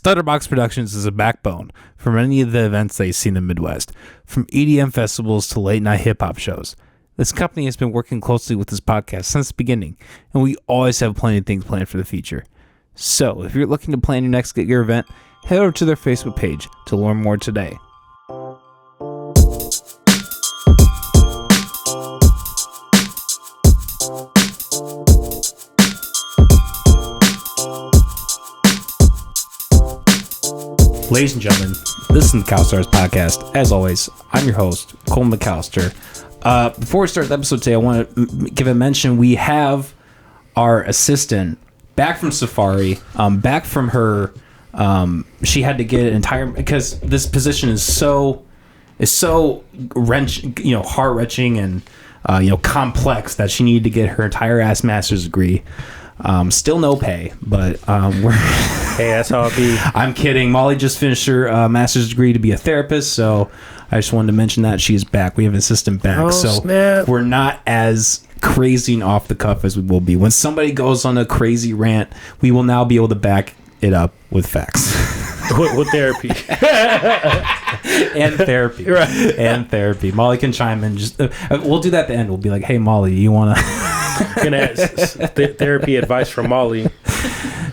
Stutterbox Productions is a backbone for many of the events that you see in the Midwest, from EDM festivals to late-night hip-hop shows. This company has been working closely with this podcast since the beginning, and we always have plenty of things planned for the future. So, if you're looking to plan your next Get Gear event, head over to their Facebook page to learn more today. Ladies and gentlemen, this is the McAllister's podcast. As always, I'm your host, Cole McAllister. Before we start the episode today, I want to give a mention. We have our assistant back from Safari, back from her. She had to get an entire, because this position is so heart wrenching and complex that she needed to get her entire ass master's degree. Still no pay, but we're. Hey, that's how it be. I'm kidding. Molly just finished her master's degree to be a therapist, so I just wanted to mention that she's back. We have an assistant back, snap. We're not as crazy and off the cuff as we will be. When somebody goes on a crazy rant, we will now be able to back it up with facts. with therapy. And therapy. Right. And therapy. Molly can chime in. Just we'll do that at the end. We'll be like, hey, Molly, you want to... Gonna ask therapy advice from Molly.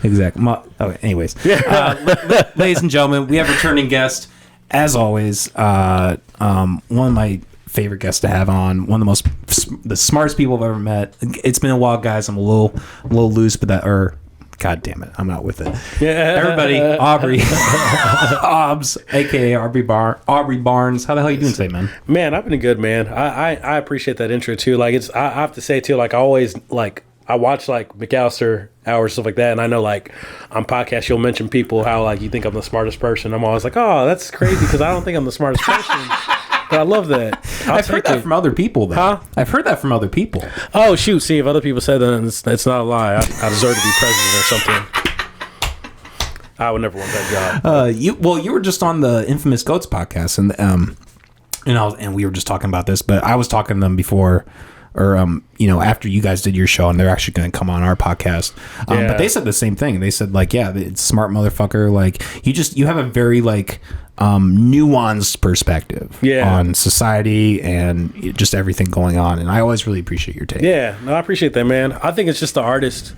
Exactly. Okay, anyways. Ladies and gentlemen, we have a returning guest. As always, one of my favorite guests to have on. One of the smartest people I've ever met. It's been a while, guys. I'm a little loose, but God damn it, I'm not with it. Yeah. Everybody, Aubrey, Aubs, aka Aubrey Barnes. How the hell are you doing today, man? Man, I've been good, man. I appreciate that intro too. Like I have to say too, like I always I watch like McAllister hours, stuff like that, and I know like on podcasts you'll mention people how like you think I'm the smartest person. I'm always like, oh, that's crazy because I don't think I'm the smartest person. But I love that. I've heard that from other people, though. Huh? I've heard that from other people. Oh, shoot. See, if other people said that, it's not a lie. I deserve to be president or something. I would never want that job. You were just on the Infamous Goats podcast, and we were just talking about this, but I was talking to them before, or after you guys did your show, and they're actually going to come on our podcast. But they said the same thing. They said like, yeah, it's smart motherfucker. Like you have a very like nuanced perspective on society and just everything going on, and I always really appreciate your take. Yeah, no, I appreciate that, man. I think it's just the artist,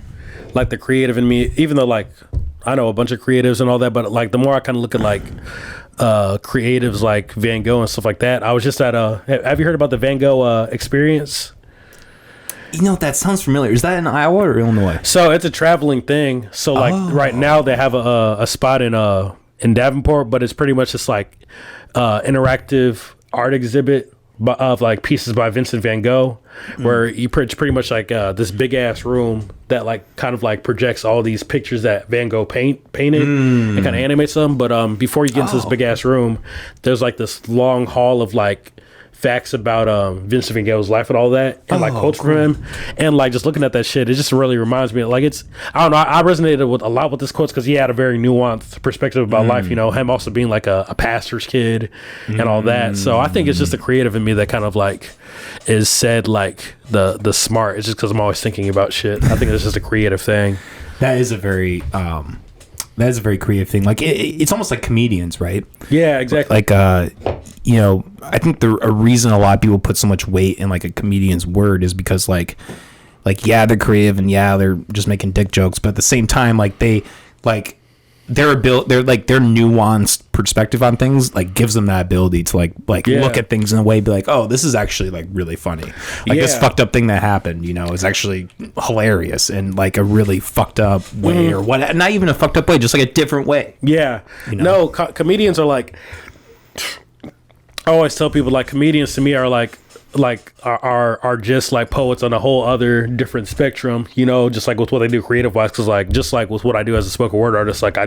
like the creative in me, even though like I know a bunch of creatives and all that, but like the more I kind of look at like creatives like Van Gogh and stuff like that. I was just at have you heard about the Van Gogh experience? That sounds familiar. Is that in Iowa or Illinois? So it's a traveling thing. So like right now they have a spot in Davenport, but it's pretty much just like interactive art exhibit of like pieces by Vincent Van Gogh, where it's pretty much like this big ass room that like kind of like projects all these pictures that Van Gogh painted and kind of animates them. But before you get into this big ass room, there's like this long hall of like facts about Vincent Van Gogh's life and all that, and like quotes from him, and like just looking at that shit, it just really reminds me of, like, it's, I don't know, I resonated with a lot with this quotes because he had a very nuanced perspective about life, him also being like a pastor's kid and all that. So I think it's just the creative in me that kind of like is said like the smart. It's just because I'm always thinking about shit. I think it's just a creative thing. That is a very creative thing. Like it's almost like comedians, right? Yeah, exactly. Like I think a reason a lot of people put so much weight in like a comedian's word is because like yeah, they're creative and yeah, they're just making dick jokes, but at the same time like their nuanced perspective on things like gives them that ability to like look at things in a way, be like, oh, this is actually like really funny. Like this fucked up thing that happened, is actually hilarious in like a really fucked up way, or what? Not even a fucked up way, just like a different way. Yeah. No, comedians are like. I always tell people like comedians to me are are just like poets on a whole other different spectrum, just like with what they do creative wise. Because like just like with what I do as a spoken word artist, like I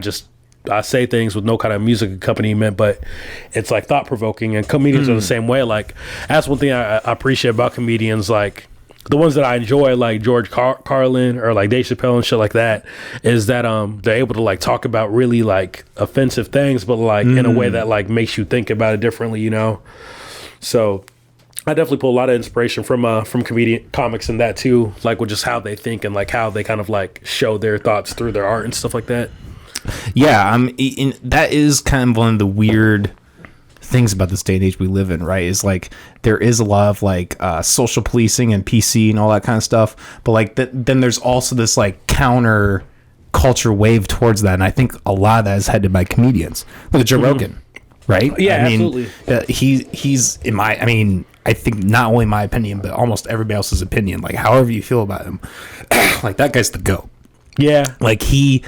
say things with no kind of music accompaniment, but it's like thought provoking. And comedians are the same way. Like that's one thing I appreciate about comedians, like the ones that I enjoy, like George Carlin or like Dave Chappelle and shit like that, is that they're able to like talk about really like offensive things, but like in a way that like makes you think about it differently, So I definitely pull a lot of inspiration from comedian comics and that too, like with just how they think and like how they kind of like show their thoughts through their art and stuff like that. Yeah, that is kind of one of the weird things about this day and age we live in, right? Is like there is a lot of like social policing and PC and all that kind of stuff, but like then there's also this like counter culture wave towards that, and I think a lot of that is headed by comedians. Look at Joe Rogan, right? Yeah, I mean, absolutely. He's in my, I mean, I think not only my opinion, but almost everybody else's opinion. Like however you feel about him, like that guy's the GOAT. Yeah, like he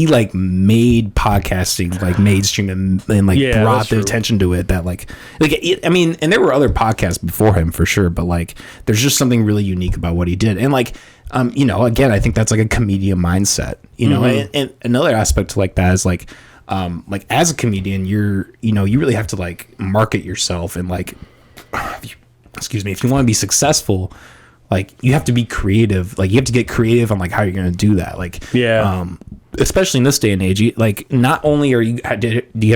like made podcasting like mainstream and like brought the attention to it that like I mean, and there were other podcasts before him for sure, but like there's just something really unique about what he did. And like you know, again, I think that's like a comedian mindset, you know. And another aspect to like that is like as a comedian, you really have to like market yourself, and like if you want to be successful, like you have to be creative. Like you have to get creative on like how you're going to do that. Like, especially in this day and age, like not only do you have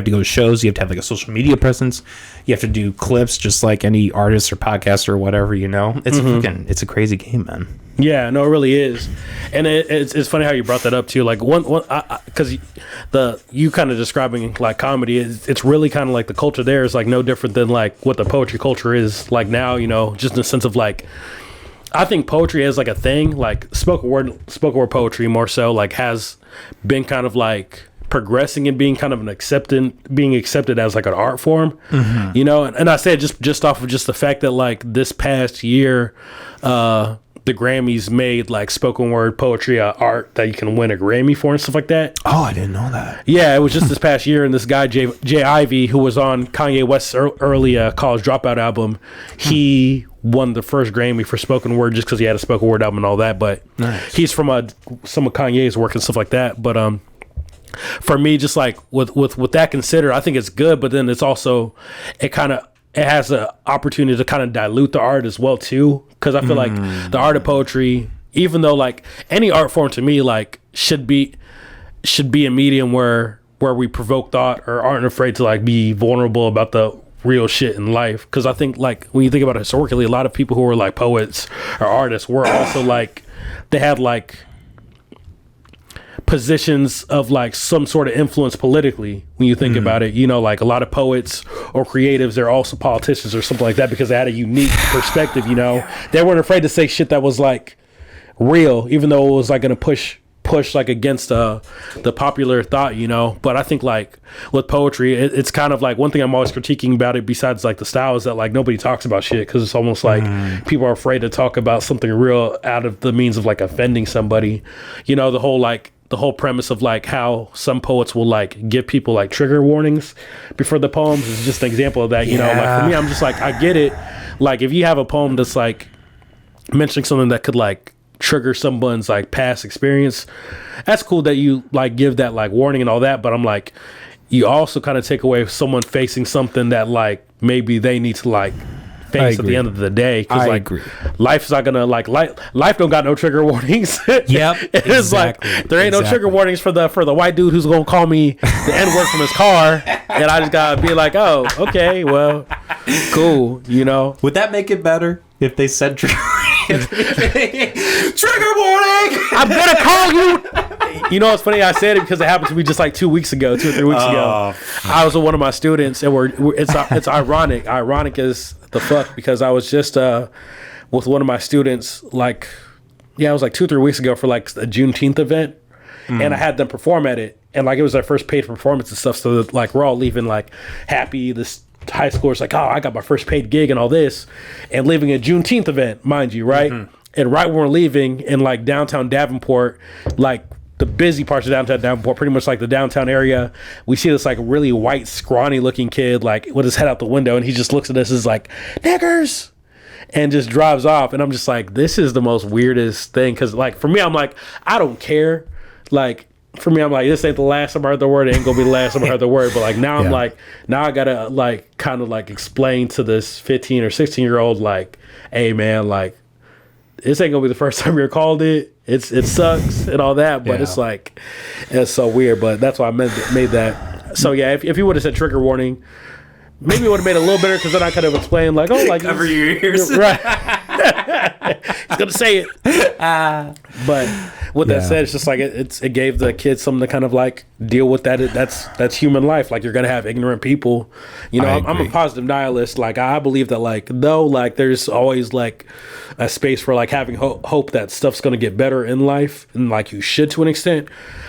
to go to shows, you have to have like a social media presence. You have to do clips just like any artist or podcaster or whatever, you know. It's it's a crazy game, man. Yeah, no, it really is. And it's funny how you brought that up too. Like one because you kind of describing like comedy, it's really kind of like the culture there is like no different than like what the poetry culture is like now, you know, just in the sense of like, I think poetry is like a thing, like spoken word poetry more so like has been kind of like progressing and being kind of being accepted as like an art form, you know. And I said just off of just the fact that like this past year, the Grammys made like spoken word poetry art that you can win a Grammy for and stuff like that. Oh, I didn't know that. Yeah, it was just this past year, and this guy Jay Ivey, who was on Kanye West's early College Dropout album, he won the first Grammy for spoken word just because he had a spoken word album and all that. But he's from some of Kanye's work and stuff like that. But for me, just like with that considered, I think it's good. But then it's also it has an opportunity to kind of dilute the art as well too, because I feel like the art of poetry, even though like any art form to me like should be a medium where we provoke thought or aren't afraid to like be vulnerable about the real shit in life. Because I think like when you think about it historically, a lot of people who were like poets or artists were also like they had like positions of like some sort of influence politically when you think about it, you know, like a lot of poets or creatives, they're also politicians or something like that because they had a unique perspective, you know. They weren't afraid to say shit that was like real, even though it was like going to push like against the popular thought, you know. But I think like with poetry, it's kind of like one thing I'm always critiquing about it besides like the style is that like nobody talks about shit because it's almost like people are afraid to talk about something real out of the means of like offending somebody, you know. The whole premise of like how some poets will like give people like trigger warnings before the poems is just an example of that, you know. Like for me, I'm just like, I get it. Like if you have a poem that's like mentioning something that could like trigger someone's like past experience, that's cool that you like give that like warning and all that. But I'm like, you also kind of take away someone facing something that like maybe they need to like face at the end of the day, because like life's not gonna like life don't got no trigger warnings. It's like there ain't no trigger warnings for the white dude who's gonna call me the N-word from his car, and I just gotta be like, oh, okay, well, cool, you know. Would that make it better if they said trigger warning? I'm gonna call you. You know, it's funny I said it because it happened to me just like 2 weeks ago, 2 or 3 weeks ago. I was with one of my students, and it's ironic. Ironic as the fuck, because I was just with one of my students like, it was like 2 or 3 weeks ago for like a Juneteenth event, and I had them perform at it, and like it was their first paid performance and stuff. So that, like we're all leaving like happy. This high schoolers like, oh, I got my first paid gig and all this, and leaving a Juneteenth event, mind you, right? And right when we're leaving in like downtown Davenport, like the busy parts of downtown Davenport, pretty much like the downtown area, we see this like really white, scrawny looking kid like with his head out the window, and he just looks at us as like, niggers, and just drives off. And I'm just like, this is the most weirdest thing, because like for me, I'm like, I don't care. Like for me, I'm like, this ain't the last time I heard the word, it ain't gonna be the last time I heard the word. But like now I'm like, now I gotta like kind of like explain to this 15 or 16-year-old like, hey man, like this ain't gonna be the first time you're called it. It sucks and all that, but it's like, it's so weird. But that's why I made that. So yeah, if you would have said trigger warning, maybe it would have made it a little better, because then I could have explained like, oh, like cover your ears, right? He's gonna say it. But with that said, it's just like it gave the kids something to kind of like deal with that. That's human life. Like, you're gonna have ignorant people. You know, I'm a positive nihilist. Like, I believe that, like, though, like, there's always like a space for like having hope that stuff's gonna get better in life, and like you should to an extent.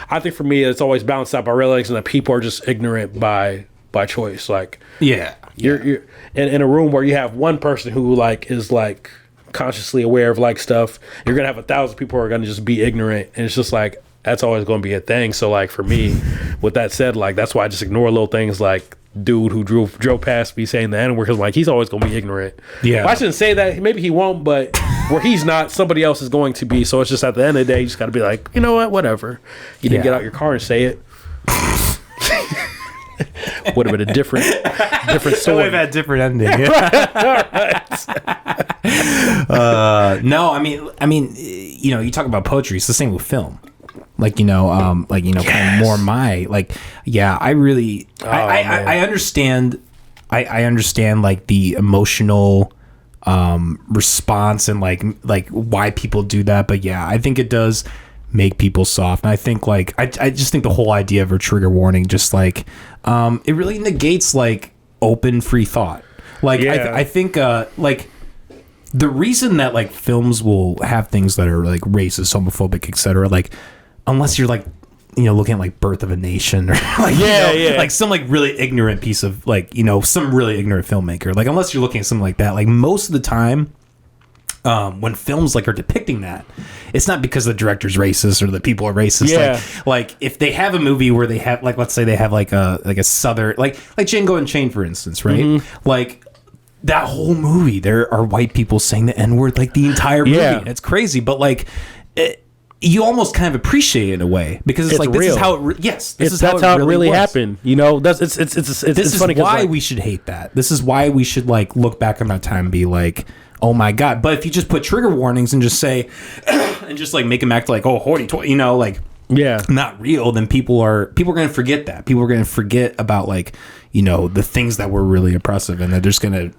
I think for me, it's always balanced out by realizing that people are just ignorant by choice. Like, you're in a room where you have one person who like is like consciously aware of like stuff, you're gonna have 1,000 people who are gonna just be ignorant, and it's just like that's always gonna be a thing. So like for me, with that said, like that's why I just ignore little things like dude who drove past me saying the N-word, because like he's always gonna be ignorant. Well, I shouldn't say that. Maybe he won't, but where he's not, somebody else is going to be. So it's just at the end of the day, you just gotta be like, you know what, whatever. You didn't get out your car and say it. Would have been a different story. Would have had a different ending. No, I mean, you know, you talk about poetry. It's the same with film. Like, you know, kind of more my like. Yeah, I really, I understand. I understand like the emotional response and like why people do that. But yeah, I think it does make people soft. And I think like I just think the whole idea of a trigger warning just like it really negates like open free thought. Like I think like the reason that like films will have things that are like racist, homophobic, etc., like unless you're like, you know, looking at like Birth of a Nation or like like some like really ignorant piece of like, you know, some really ignorant filmmaker, like unless you're looking at something like that, like most of the time when films like are depicting that, it's not because the director's racist or the people are racist. Like if they have a movie where they have like, let's say they have like a southern like Django Unchained, for instance, right? Like that whole movie, there are white people saying the N-word like the entire movie. It's crazy, but like you almost kind of appreciate it in a way because it's like real. This is how it that's how it really happened. You know, this is funny. Why like, we should hate that. This is why we should like look back on that time and be like, oh my god. But if you just put trigger warnings and just say and just like make them act like, oh, hoity-toity, you know, like not real, then people are going to forget that. People are going to forget about like, you know, the things that were really oppressive, and they're just going to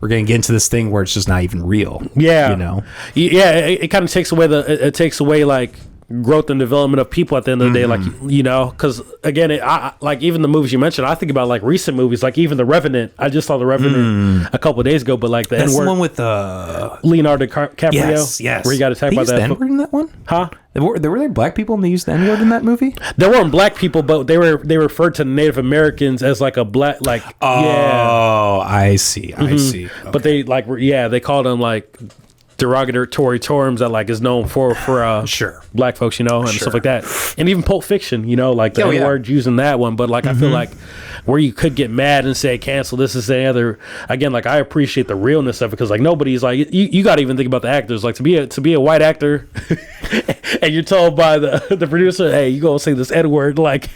we're going to get into this thing where it's just not even real. You know? It kind of takes away like growth and development of people at the end of the day, like, you know, because again, like even the movies you mentioned, I think about like recent movies, like even The Revenant. I just saw The Revenant a couple of days ago, but like the N-word, one with Leonardo DiCaprio, yes, where you got to talk about that. N-word in that one, huh? Were there black people and they used the N-word in that movie? There weren't black people, but they referred to Native Americans as like a black, like I see. Okay. But they like they called them like derogatory terms that like is known for black folks, you know, and stuff like that. And even Pulp Fiction, you know, like the N-word using that one. But like I feel like where you could get mad and say cancel this and say other, again, like I appreciate the realness of it, because like nobody's like, you got to even think about the actors, like to be a white actor and you're told by the producer, hey, you gonna say this N-word, like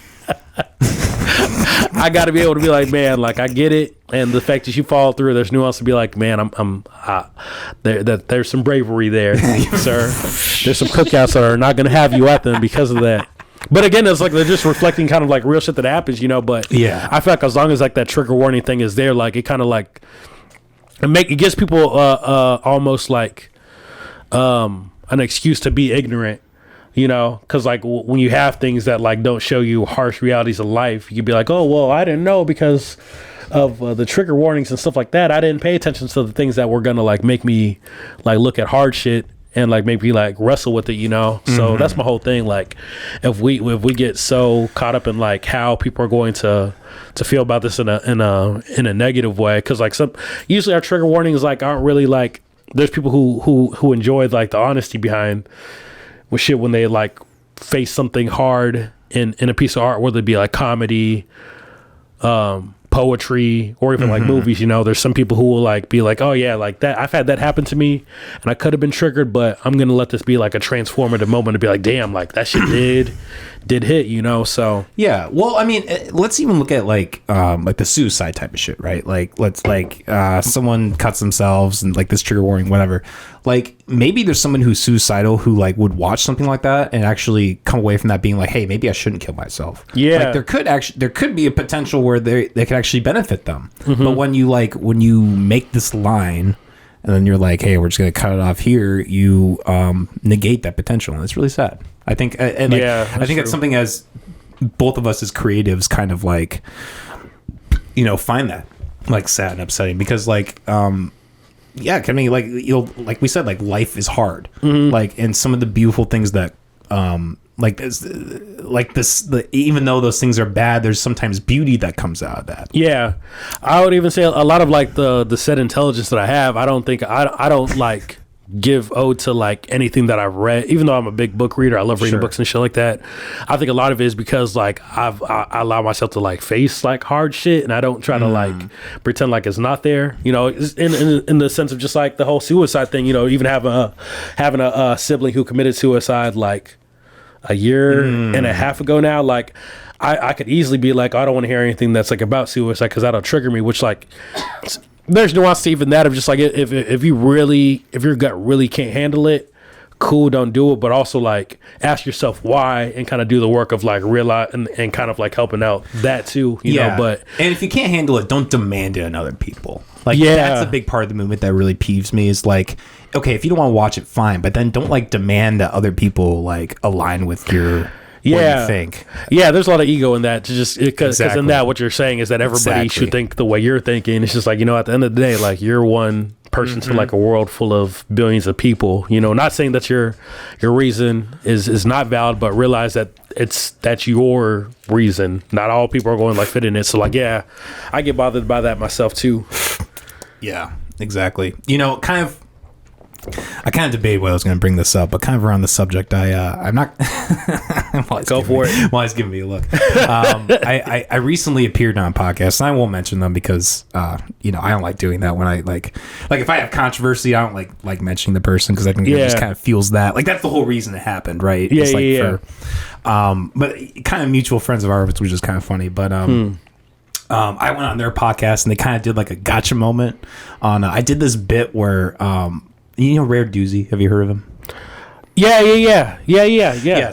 I got to be able to be like, man, like I get it, and the fact that you follow through, there's nuance to be like, man, there's some bravery there, sir. There's some cookouts that are not going to have you at them because of that. But again, it's like they're just reflecting kind of like real shit that happens, you know. But I feel like as long as like that trigger warning thing is there, like it kind of like it gives people almost like an excuse to be ignorant. You know, because like when you have things that like don't show you harsh realities of life, you could be like, oh, well, I didn't know because of the trigger warnings and stuff like that. I didn't pay attention to the things that were gonna like make me like look at hard shit and like make me like wrestle with it, you know. So that's my whole thing. Like if we get so caught up in like how people are going to feel about this in a negative way, because like usually our trigger warnings like aren't really like, there's people who enjoy like the honesty behind with shit when they like face something hard in a piece of art, whether it be like comedy, poetry, or even like movies. You know, there's some people who will like be like, oh yeah, like that, I've had that happen to me and I could have been triggered, but I'm gonna let this be like a transformative moment to be like, damn, like that shit did hit, you know. So yeah, well, I mean, let's even look at like the suicide type of shit, right? Like let's like someone cuts themselves and like this trigger warning, whatever. Like maybe there's someone who's suicidal who like would watch something like that and actually come away from that being like, hey, maybe I shouldn't kill myself. Like there could be a potential where they could actually benefit them. But when you make this line and then you're like, hey, we're just gonna cut it off here, you negate that potential, and it's really sad. I think, and like, I think it's something as both of us as creatives kind of like, you know, find that like sad and upsetting, because like yeah, I mean, like, you'll, like we said, like, life is hard, like, and some of the beautiful things that even though those things are bad, there's sometimes beauty that comes out of that. Yeah, I would even say a lot of like the said intelligence that I have, I don't like give ode to like anything that I've read, even though I'm a big book reader. I love reading books and shit like that. I think a lot of it is because like I allow myself to like face like hard shit, and I don't try to like pretend like it's not there, you know, in the sense of just like the whole suicide thing, you know, even having a sibling who committed suicide like a year and a half ago now, like I could easily be like, I don't want to hear anything that's like about suicide because that'll trigger me, which like there's nuance to even that of just like if your gut really can't handle it, cool, don't do it. But also like ask yourself why, and kind of do the work of like realize and kind of like helping out that too, you know. But and if you can't handle it, don't demand it on other people. Like that's a big part of the movement that really peeves me, is like, okay, if you don't want to watch it, fine, but then don't like demand that other people like align with your what you think. Yeah, there's a lot of ego in that, to just because in that what you're saying is that everybody should think the way you're thinking. It's just like, you know, at the end of the day, like you're one person to like a world full of billions of people, you know. Not saying that your reason is not valid, but realize that that's your reason. Not all people are going to like fit in it. So like, yeah, I get bothered by that myself too. Yeah, exactly. You know, I kind of debated whether I was going to bring this up, but kind of around the subject, I'm not. Go for it. While he's giving me a look, I recently appeared on podcasts, and I won't mention them because you know, I don't like doing that when I like if I have controversy, I don't like mentioning the person, because I think it just kind of feels that like that's the whole reason it happened, right? Yeah, it's like yeah. But kind of mutual friends of ours, which is kind of funny, but I went on their podcast, and they kind of did like a gotcha moment on. I did this bit where you know Rare Doozy. Have you heard of him? Yeah.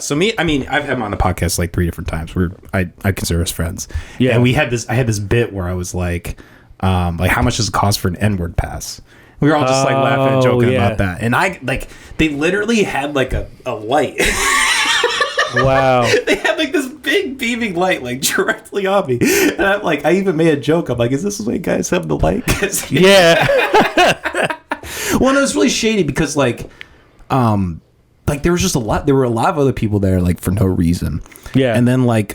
So I mean, I've had him on the podcast like 3 different times. I consider us friends. Yeah. And I had this bit where I was like how much does it cost for an N-word pass? We were all just like laughing and joking about that. And they literally had like a light. Wow. They had like this big beaming light like directly on me. And I'm like, I even made a joke. I'm like, is this the way guys have the light? Yeah. Well, no, it was really shady because like there was just there were a lot of other people there like for no reason. Yeah. And then like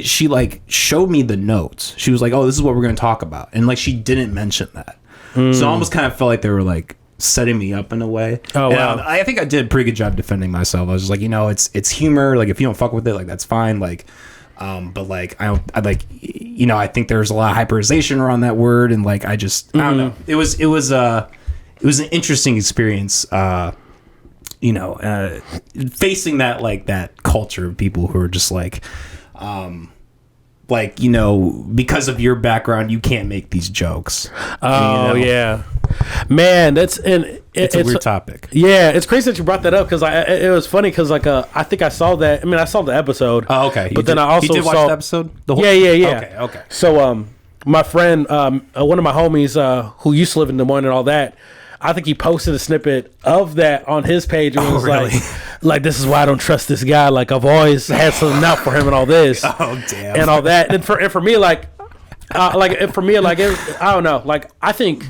she like showed me the notes. She was like, oh, this is what we're going to talk about. And like she didn't mention that. So I almost kind of felt like they were like setting me up in a way. Oh, wow. I think I did a pretty good job defending myself. I was just like, you know, it's humor. Like if you don't fuck with it, like that's fine. Like but like I like, you know, I think there's a lot of hyperization around that word, and like I don't know. It was an interesting experience, you know, facing that like that culture of people who are just like, you know, because of your background, you can't make these jokes. Oh, you know? Yeah, man, it's a weird topic. Yeah, it's crazy that you brought that up, because it was funny because like I think I saw that. I mean, I saw the episode. Oh, okay. But then I also watch the episode. Yeah. Okay. So my friend, one of my homies, who used to live in Des Moines and all that, I think he posted a snippet of that on his page, and was really? like, this is why I don't trust this guy. Like, I've always had something out for him and all this. Oh, damn. And all that. And for me, I don't know. Like, I think,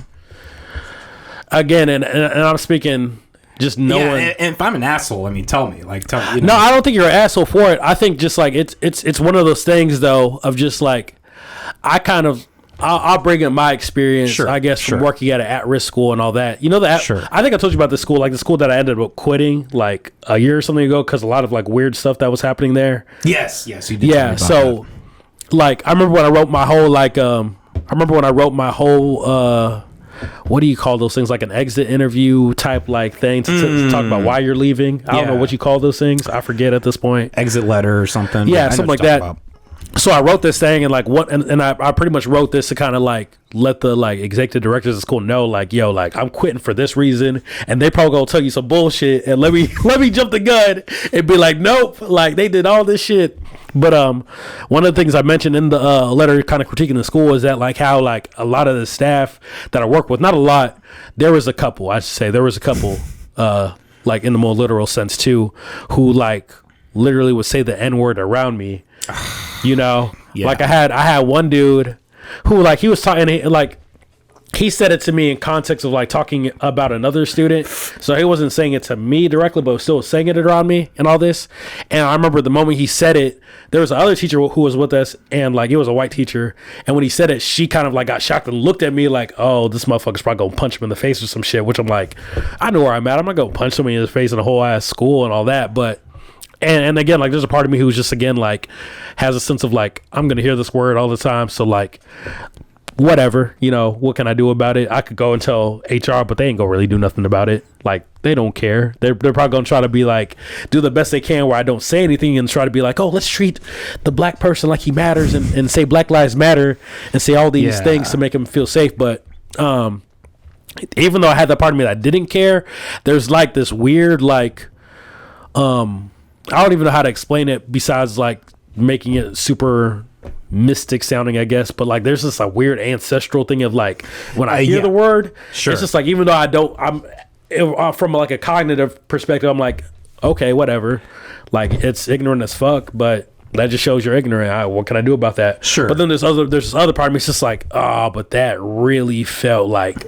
again, and I'm speaking just knowing. Yeah, and if I'm an asshole, I mean, tell me. You know. No, I don't think you're an asshole for it. I think just like it's one of those things though of just like I'll bring in my experience, I guess, from working at an at-risk school and all that. You know that I think I told you about the school that I ended up quitting like a year or something ago because a lot of like weird stuff that was happening there. Yes, you did. Yeah, so like I remember when I wrote my whole what do you call those things, like an exit interview type like thing to talk about why you're leaving. I don't know what you call those things. I forget at this point. Exit letter or something. Yeah, something like that. So I wrote this thing and like and I pretty much wrote this to kind of like let the like executive directors of school know, like, yo, like I'm quitting for this reason, and they probably gonna tell you some bullshit and let me jump the gun and be like, nope, like they did all this shit. But one of the things I mentioned in the letter kind of critiquing the school is that like how like a lot of the staff that I work with, not a lot, there was a couple like in the more literal sense too, who like literally would say the N-word around me, you know. Like I had one dude who like he was talking, like he said it to me in context of like talking about another student, so he wasn't saying it to me directly, but was still saying it around me and all this. And I remember the moment he said it, there was another teacher who was with us, and like it was a white teacher, and when he said it, she kind of like got shocked and looked at me like, oh, this motherfucker's probably gonna punch him in the face or some shit, which I'm like, I know where I'm at, I'm not gonna punch somebody in the face in the whole ass school and all that. But and again, like there's a part of me who's just again like has a sense of like, I'm gonna hear this word all the time, so like whatever, you know, what can I do about it? I could go and tell HR, but they ain't gonna really do nothing about it. Like they don't care. They're probably gonna try to be like, do the best they can where I don't say anything and try to be like, oh, let's treat the black person like he matters and say Black Lives Matter and say all these things to make him feel safe. But even though I had that part of me that didn't care, there's like this weird like I don't even know how to explain it besides like making it super mystic sounding, I guess. But like there's just a weird ancestral thing of like when I hear the word, it's just like, even though I'm from like a cognitive perspective, I'm like, okay, whatever, like it's ignorant as fuck, but that just shows you're ignorant. What can I do about that? Sure. But then there's this other part of me, it's just like, oh, but that really felt like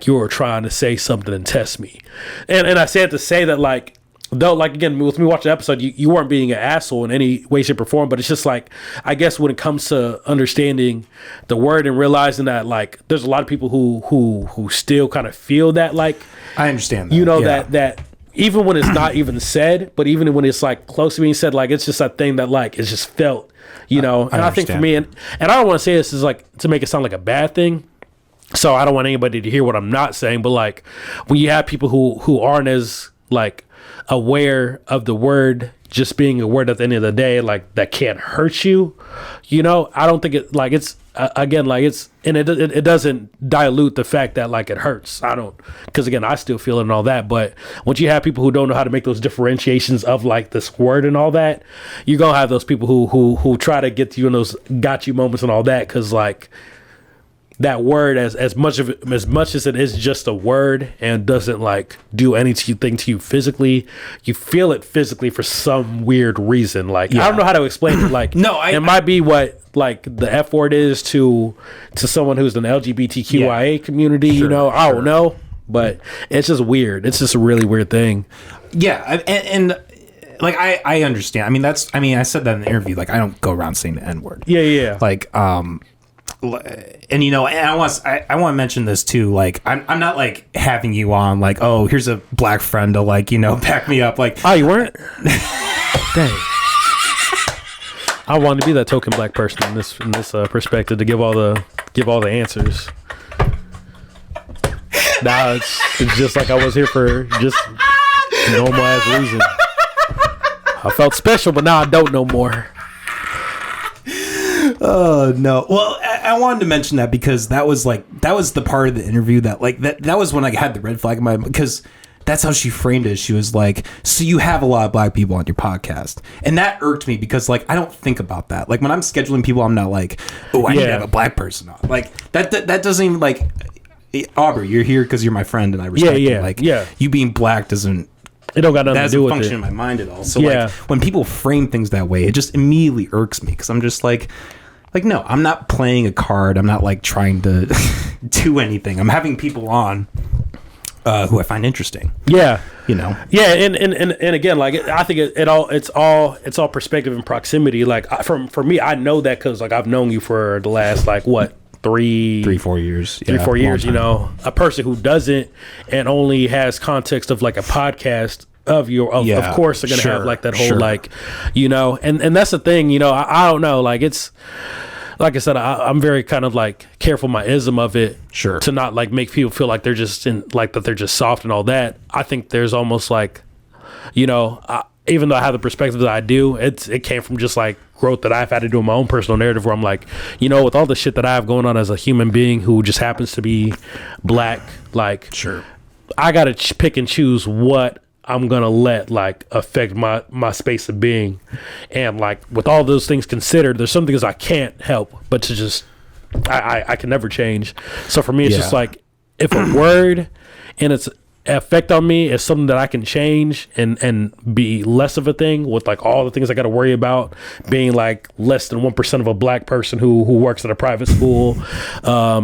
you were trying to say something and test me. And I say it to say that like, though, like again, with me watching the episode, you weren't being an asshole in any way, shape, or form, but it's just like, I guess when it comes to understanding the word and realizing that like there's a lot of people who still kind of feel that, like, I understand that. You know, that even when it's not even said, but even when it's like close to being said, like it's just a thing that like it's just felt, you know. And I think for me, and I don't want to say this is like to make it sound like a bad thing, so I don't want anybody to hear what I'm not saying, but like when you have people who aren't as like aware of the word just being a word at the end of the day, like that can't hurt you, you know, I don't think it like it's again like it's, and it doesn't dilute the fact that like it hurts. I don't, because again I still feel it and all that, but once you have people who don't know how to make those differentiations of like this word and all that, you're gonna have those people who try to get to you in those got you moments and all that, because like that word, as much as it is just a word and doesn't like do anything to you physically, you feel it physically for some weird reason. Like I don't know how to explain it. Like it might be what like the F word is to someone who's in the LGBTQIA community. You know, I don't know, but it's just weird. It's just a really weird thing. Yeah, and like I understand. I mean I said that in the interview. Like I don't go around saying the N word. Yeah. Like and you know, and I want to mention this too. Like, I'm not like having you on like, oh, here's a black friend to like, you know, back me up. Like, oh, you weren't? Dang. I wanted to be that token black person in this perspective to give all the answers. Nah, it's just like I was here for just normal ass reason. I felt special, but now I don't no more. Oh no! Well, I wanted to mention that because that was the part of the interview that like that was when I had the red flag in my, because that's how she framed it. She was like, "So you have a lot of black people on your podcast," and that irked me because like I don't think about that. Like when I'm scheduling people, I'm not like, "Oh, I need to have a black person on." Like that doesn't even like, Aubrey, you're here because you're my friend and I respect you. Like you being black doesn't. It don't got nothing to do with it. That doesn't function in my mind at all. So like when people frame things that way, it just immediately irks me because I'm just like no, I'm not playing a card. I'm not like trying to do anything. I'm having people on who I find interesting. Yeah, you know. Yeah, and again, like I think it's all perspective and proximity. Like for me, I know that because like I've known you for the last like what. 4 years. 4 years, you know, a person who doesn't and only has context of like a podcast of course they're gonna have like that whole like, you know, and that's the thing, you know, I don't know, like it's like I said, I'm very kind of like careful my ism of it, to not like make people feel like they're just in like that they're just soft and all that. I think there's almost like, you know, even though I have the perspective that I do, it came from just like growth that I've had to do in my own personal narrative, where I'm like, you know, with all the shit that I have going on as a human being who just happens to be black, like, sure, I gotta pick and choose what I'm gonna let like affect my space of being. And like, with all those things considered, there's some things I can't help but to just I can never change. So for me, it's just like, if a word and its effect on me is something that I can change and be less of a thing, with like all the things I got to worry about being like less than 1% of a black person who works at a private school,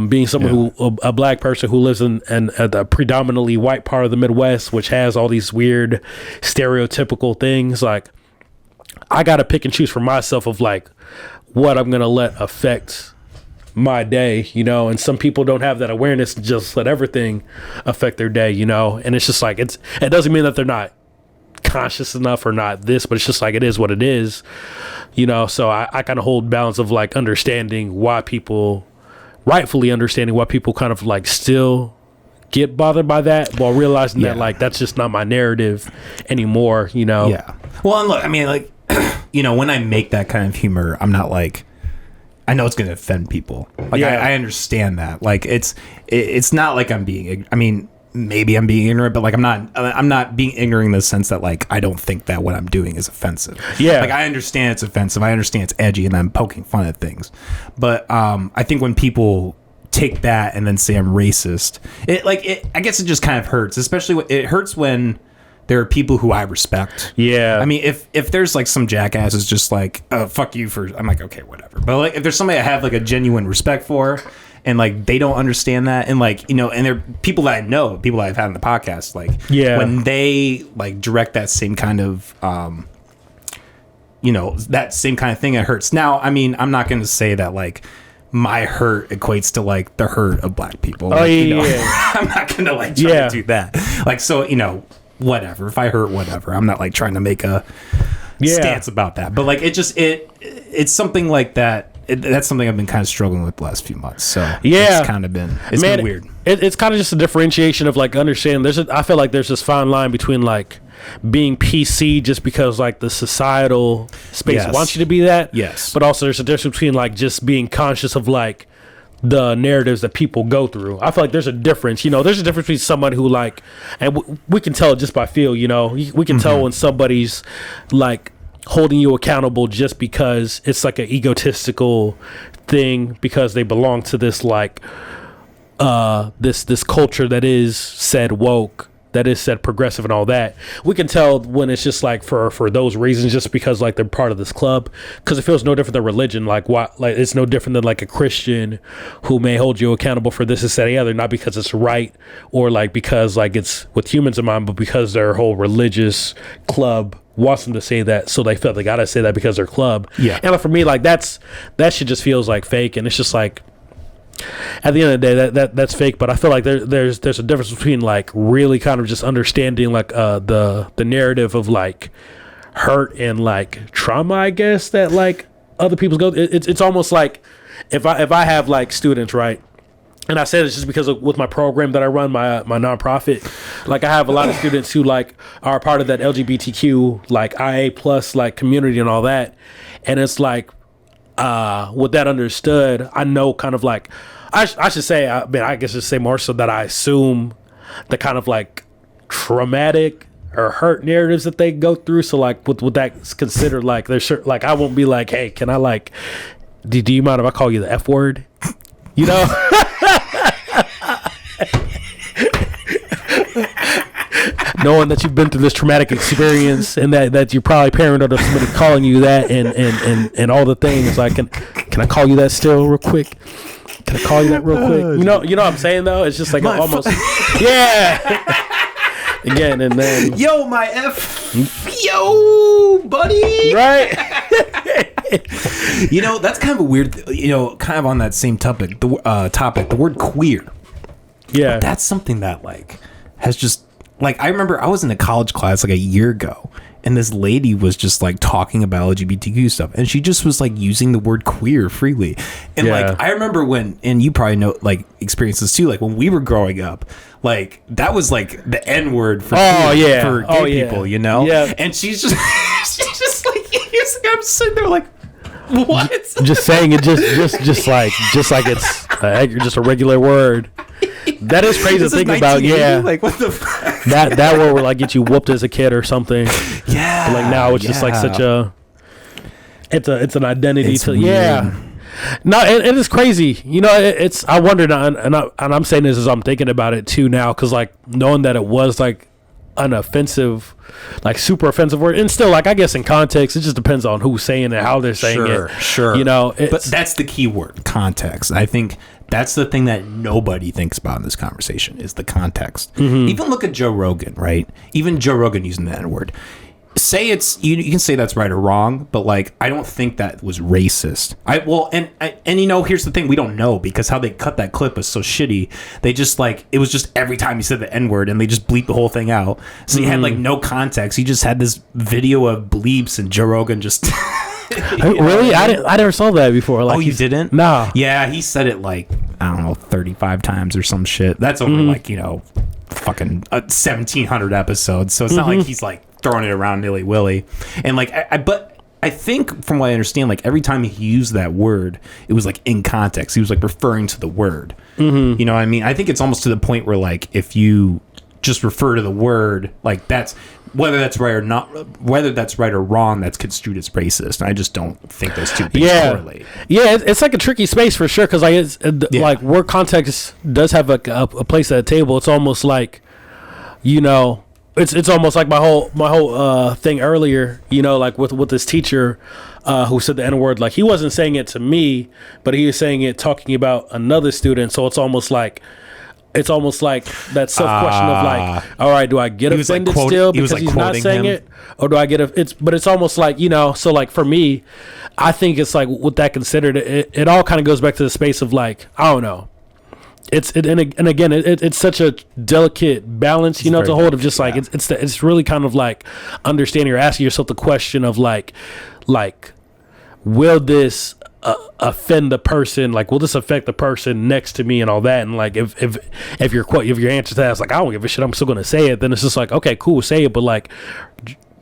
being someone who a black person who lives in a predominantly white part of the Midwest, which has all these weird stereotypical things. Like, I got to pick and choose for myself of like what I'm gonna let affect my day, you know. And some people don't have that awareness and just let everything affect their day, you know. And it's just like, it doesn't mean that they're not conscious enough or not this, but it's just like, it is what it is, you know. So I kind of hold balance of like understanding why people, rightfully understanding why people kind of like still get bothered by that, while realizing that like that's just not my narrative anymore, you know. Well, and look, I mean, like, you know, when I make that kind of humor, I'm not like, I know it's going to offend people. Like, I understand that. Like, it's not like I'm being, I mean, maybe I'm being ignorant, but like, I'm not being ignorant in the sense that like, I don't think that what I'm doing is offensive. Yeah. Like, I understand it's offensive. I understand it's edgy and I'm poking fun at things. But I think when people take that and then say I'm racist, I guess it just kind of hurts, especially it hurts when there are people who I respect. Yeah. I mean, if there's like some jackass is just like, fuck you for, I'm like, okay, whatever. But like, if there's somebody I have like a genuine respect for, and like they don't understand that, and like, you know, and they're people that I know, people that I've had on the podcast, like, when they like direct that same kind of, you know, that same kind of thing, it hurts. Now, I mean, I'm not going to say that like my hurt equates to like the hurt of black people. Like, you know, I'm not going to like try to do that. Like, so, you know, whatever, if I hurt, whatever, I'm not like trying to make a stance about that, but like, it's something like that. That's something I've been kind of struggling with the last few months. So it's kind of been been weird. It's kind of just a differentiation of like understanding. I feel like there's this fine line between like being PC just because like the societal space wants you to be that, but also there's a difference between like just being conscious of like the narratives that people go through. I feel like there's a difference, you know. There's a difference between someone who like, and we can tell it just by feel, you know. We can tell when somebody's like holding you accountable just because it's like an egotistical thing, because they belong to this like this culture that is said woke, that is said progressive and all that. We can tell when it's just like for those reasons, just because like they're part of this club, because it feels no different than religion. Like, what, like it's no different than like a Christian who may hold you accountable for this and that, the other, not because it's right or like because like it's with humans in mind, but because their whole religious club wants them to say that, so they felt they gotta say that because their club. And like, for me, like that shit just feels like fake, and it's just like, at the end of the day, that's fake. But I feel like there's a difference between like really kind of just understanding like the narrative of like hurt and like trauma, I guess, that like other people go. It's almost like if I have like students, right, and I say this just because with my program that I run, my nonprofit, like I have a lot of students who like are part of that LGBTQ like IA plus like community and all that, and it's like, with that understood, I know kind of like, I should say, I mean, I guess I should say more so that I assume the kind of like traumatic or hurt narratives that they go through. So like with that considered, like there's certain, like I won't be like, hey, can I like, do you mind if I call you the F word? You know? Knowing that you've been through this traumatic experience and that you're probably paranoid of somebody calling you that and all the things, like, can I call you that still real quick? Can I call you that real quick? You know what I'm saying though? It's just like almost again, and then yo, my F, yo, buddy, right? You know, that's kind of a weird, you know, kind of on that same topic, the word queer. Yeah, that's something that like has just, like, I remember I was in a college class like a year ago, and this lady was just like talking about LGBTQ stuff, and she just was like using the word queer freely. And like, I remember when, and you probably know, like, experiences too, like when we were growing up, like that was like the N word for gay people, you know? Yeah. And she's just like, I'm sitting there like, What? Just saying it just like it's just a regular word. That is crazy to think about. Yeah, like what the fuck? that word would like get you whooped as a kid or something. Yeah, but like now it's just like such a it's an identity to weird. No, it is crazy. You know, it's I wondered, and I'm saying this as I'm thinking about it too now, because like knowing that it was like an offensive, like super offensive word, and still like I guess in context it just depends on who's saying it, how they're saying it. Sure. You know, but that's the key word, context. I think that's the thing that nobody thinks about in this conversation is the context. Mm-hmm. Even look at Joe Rogan, right? Even Joe Rogan using the N-word. Say it's you can say that's right or wrong, but like I don't think that was racist. And you know, here's the thing, we don't know because how they cut that clip was so shitty. They just like it was just every time he said the N-word and they just bleeped the whole thing out. So you had like no context. He just had this video of bleeps and Joe Rogan just really? I never saw that before. Like, you didn't? Nah. Yeah, he said it like I don't know 35 times or some shit. That's over like, you know, fucking 1700 episodes. So it's not like he's like throwing it around nilly-willy. And like but I think from what I understand, like every time he used that word, it was like in context. He was like referring to the word. You know what I mean? I think it's almost to the point where like if you just refer to the word, like that's whether that's right or not, whether that's right or wrong, that's construed as racist. And I just don't think those two things correlate. Yeah, it's like a tricky space for sure, because like it's like word context does have a place at the table. It's almost like, you know, it's almost like my whole thing earlier, you know, like with this teacher who said the N-word. Like he wasn't saying it to me, but he was saying it talking about another student. So it's almost like that self question of like, all right, do I get offended still because he's not saying it, or do I get but it's almost like, you know, so like for me, I think it's like with that considered, it all kind of goes back to the space of like, I don't know. It's such a delicate balance, you know, to hold of just like it's really kind of like understanding or asking yourself the question of like will this offend the person, like will this affect the person next to me and all that, and like if your answer to that is like I don't give a shit, I'm still gonna say it, then it's just like okay, cool, say it, but like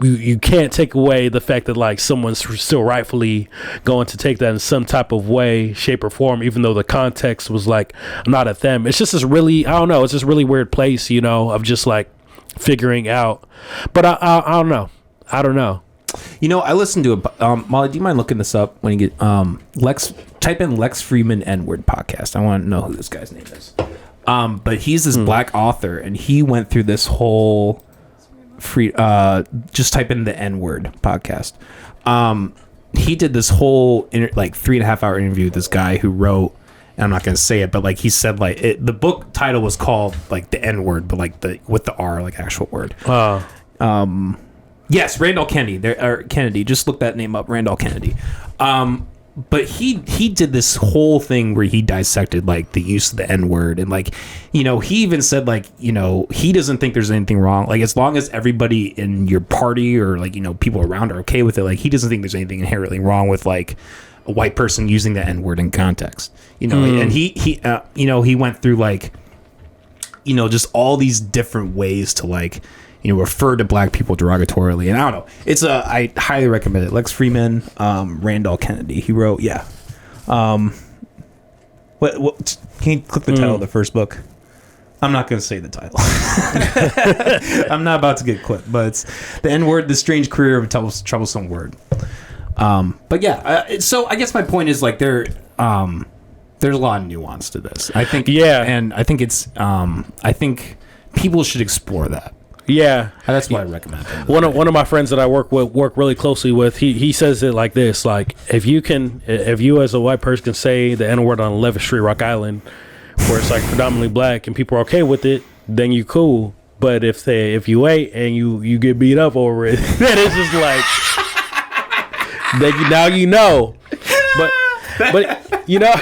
you can't take away the fact that like someone's still rightfully going to take that in some type of way, shape, or form, even though the context was like not at them. It's just this really, I don't know, it's this really weird place, you know, of just like figuring out. But I don't know. You know, I listened to Molly, do you mind looking this up when you get type in Lex Fridman N-word podcast. I want to know who this guy's name is. But he's this black author, and he went through this whole just type in the N-word podcast. He did this whole 3.5 hour interview with this guy who wrote, and I'm not going to say it, but like he said, like the book title was called like the N-word, but like with the R, like actual word. Yes, Randall Kennedy. Just look that name up, Randall Kennedy. But he did this whole thing where he dissected like the use of the N-word, and like, you know, he even said like, you know, he doesn't think there's anything wrong, like as long as everybody in your party or like, you know, people around are okay with it, like he doesn't think there's anything inherently wrong with like a white person using the N-word in context, you know. And he you know, he went through like, you know, just all these different ways to like, you know, refer to black people derogatorily. And I don't know. I highly recommend it. Lex Fridman, Randall Kennedy. He wrote, what can you click the title of the first book? I'm not going to say the title. I'm not about to get clipped, but it's The N-Word, The Strange Career of a Troublesome Word. But yeah, so I guess my point is like there's a lot of nuance to this. I think, and I think I think people should explore that. Yeah, that's why I recommend it. One of my friends that I work really closely with, he says it like this: like if you as a white person can say the N-word on 11th Street, Rock Island, where it's like predominantly black and people are okay with it, then you cool. But if you ain't and you get beat up over it, then it's just like now you know. But you know.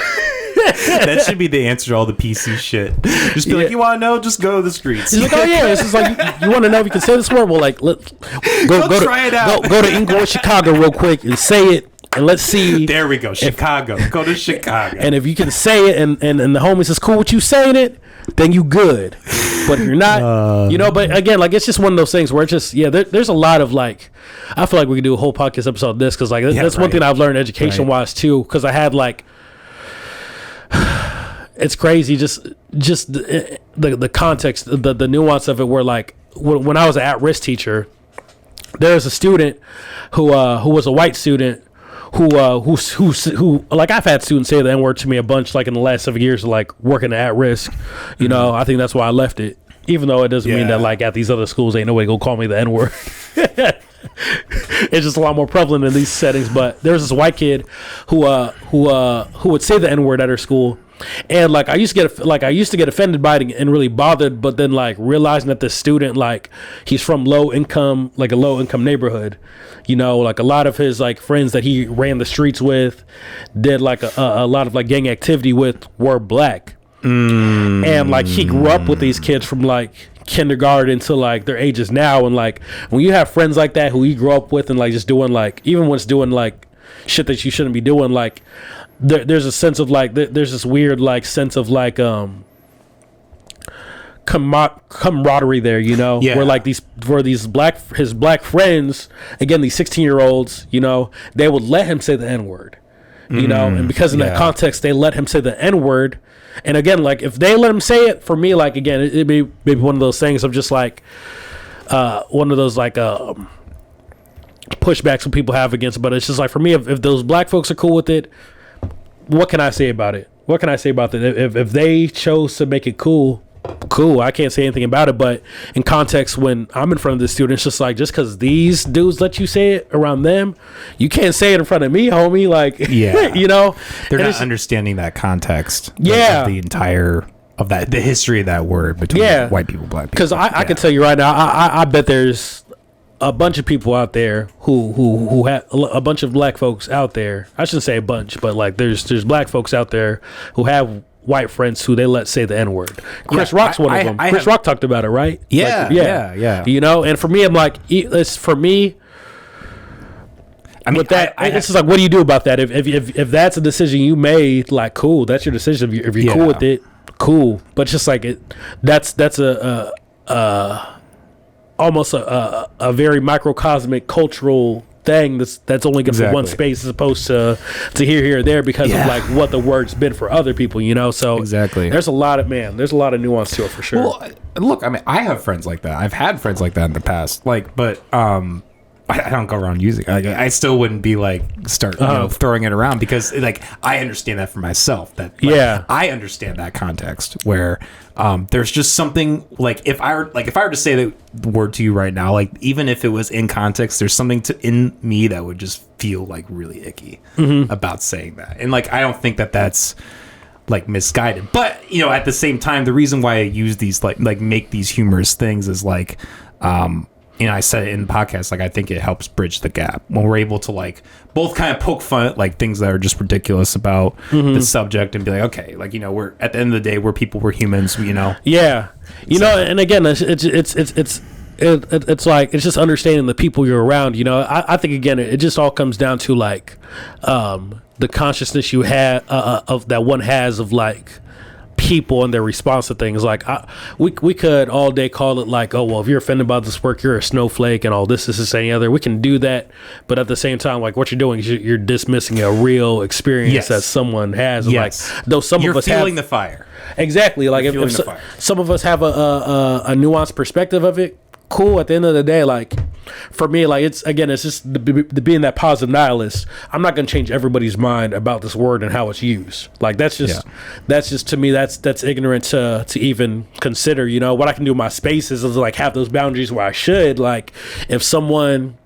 That should be the answer to all the PC shit. Just be like, you want to know? Just go to the streets. He's like, oh yeah, it's just like you want to know if you can say this word? Well, like go try it out. Go to Inglewood, Chicago, real quick and say it, and let's see. There we go. Chicago. Go to Chicago. And if you can say it and the homies is cool with you saying it, then you good. But if you're not, but again, like, it's just one of those things where it's just, there's a lot of, like, I feel like we could do a whole podcast episode of this, because, like, that's one thing I've learned education wise too, because I had, like, it's crazy, just the context, the nuance of it, where, like, when I was an at-risk teacher, there was a student who was a white student who like, I've had students say the N-word to me a bunch, like, in the last 7 years, like, working at risk. You know, I think that's why I left it, even though it doesn't mean that, like, at these other schools ain't nobody gonna call me the N-word. It's just a lot more prevalent in these settings. But there's this white kid who would say the N-word at her school. And, like, I used to get offended by it and really bothered, but then, like, realizing that this student, like, he's from a low income neighborhood, you know, like, a lot of his, like, friends that he ran the streets with, did, like, a lot of, like, gang activity with, were black. And, like, he grew up with these kids from, like, kindergarten to, like, their ages now. And, like, when you have friends like that who you grew up with and, like, just doing, like, even when it's doing, like, shit that you shouldn't be doing, like, there's a sense of, like, there's this weird, like, sense of, like, camaraderie there, you know, where, like, his black friends, again, these 16-year-olds, you know, they would let him say the N-word, you know, and because in that context, they let him say the N-word. And again, like, if they let him say it, for me, like, again, it'd be maybe one of those things of just, like, one of those, like, pushbacks that people have against it. But it's just like, for me, if those black folks are cool with it, what can I say about it? What can I say about that? If they chose to make it cool, I can't say anything about it. But in context, when I'm in front of the student, it's just like, just because these dudes let you say it around them, you can't say it in front of me, homie. Like, you know, they're not understanding that context. Yeah, of the entire of that, the history of that word between white people, black people. Because I can tell you right now, I bet there's a bunch of people out there who have a bunch of black folks out there. I shouldn't say a bunch, but, like, there's black folks out there who have white friends who they let say the N-word. Chris Rock's one of them. Chris Rock talked about it, right? Yeah, like, yeah. You know, and for me, I'm like, it's for me. I mean, with that, it's just like, what do you do about that? If that's a decision you made, like, cool, that's your decision. If you're cool with it, cool. But it's just like, that's almost a very microcosmic cultural thing that's only good for one space, as opposed to here or there, because of, like, what the word's been for other people, you know. So there's a lot of nuance to it, for sure. Well, look, I mean, I have friends like that. I've had friends like that in the past, like, but I don't go around using it. Like, I still wouldn't be like throwing it around, because, like, I understand that for myself. That, like, I understand that context where there's just something, like, if I were to say the word to you right now, like, even if it was in context, there's something in me that would just feel, like, really icky about saying that. And, like, I don't think that that's, like, misguided. But, you know, at the same time, the reason why I use these, like make these humorous things is, like, you know, I said it in the podcast, like, I think it helps bridge the gap when we're able to, like, both kind of poke fun at, like, things that are just ridiculous about the subject, and be like, okay, like, you know, we're at the end of the day, we're people, we're humans, you know. Yeah, you know, and again, it's like, it's just understanding the people you're around. You know, I think, again, it just all comes down to, like, the consciousness you have of that one has of, like, people and their response to things. Like, we could all day call it, like, oh, well, if you're offended by this work, you're a snowflake and all this, any other. We can do that, but at the same time, like, what you're doing is you're dismissing a real experience that someone has. Like, though some of us feeling the fire. Exactly. Like, if some of us have a nuanced perspective of it, cool. At the end of the day, like, for me, like, it's just the being that positive nihilist. I'm not going to change everybody's mind about this word and how it's used. Like, that's just to me, that's ignorant to even consider. You know, what I can do in my space is like, have those boundaries where I should. Like, if someone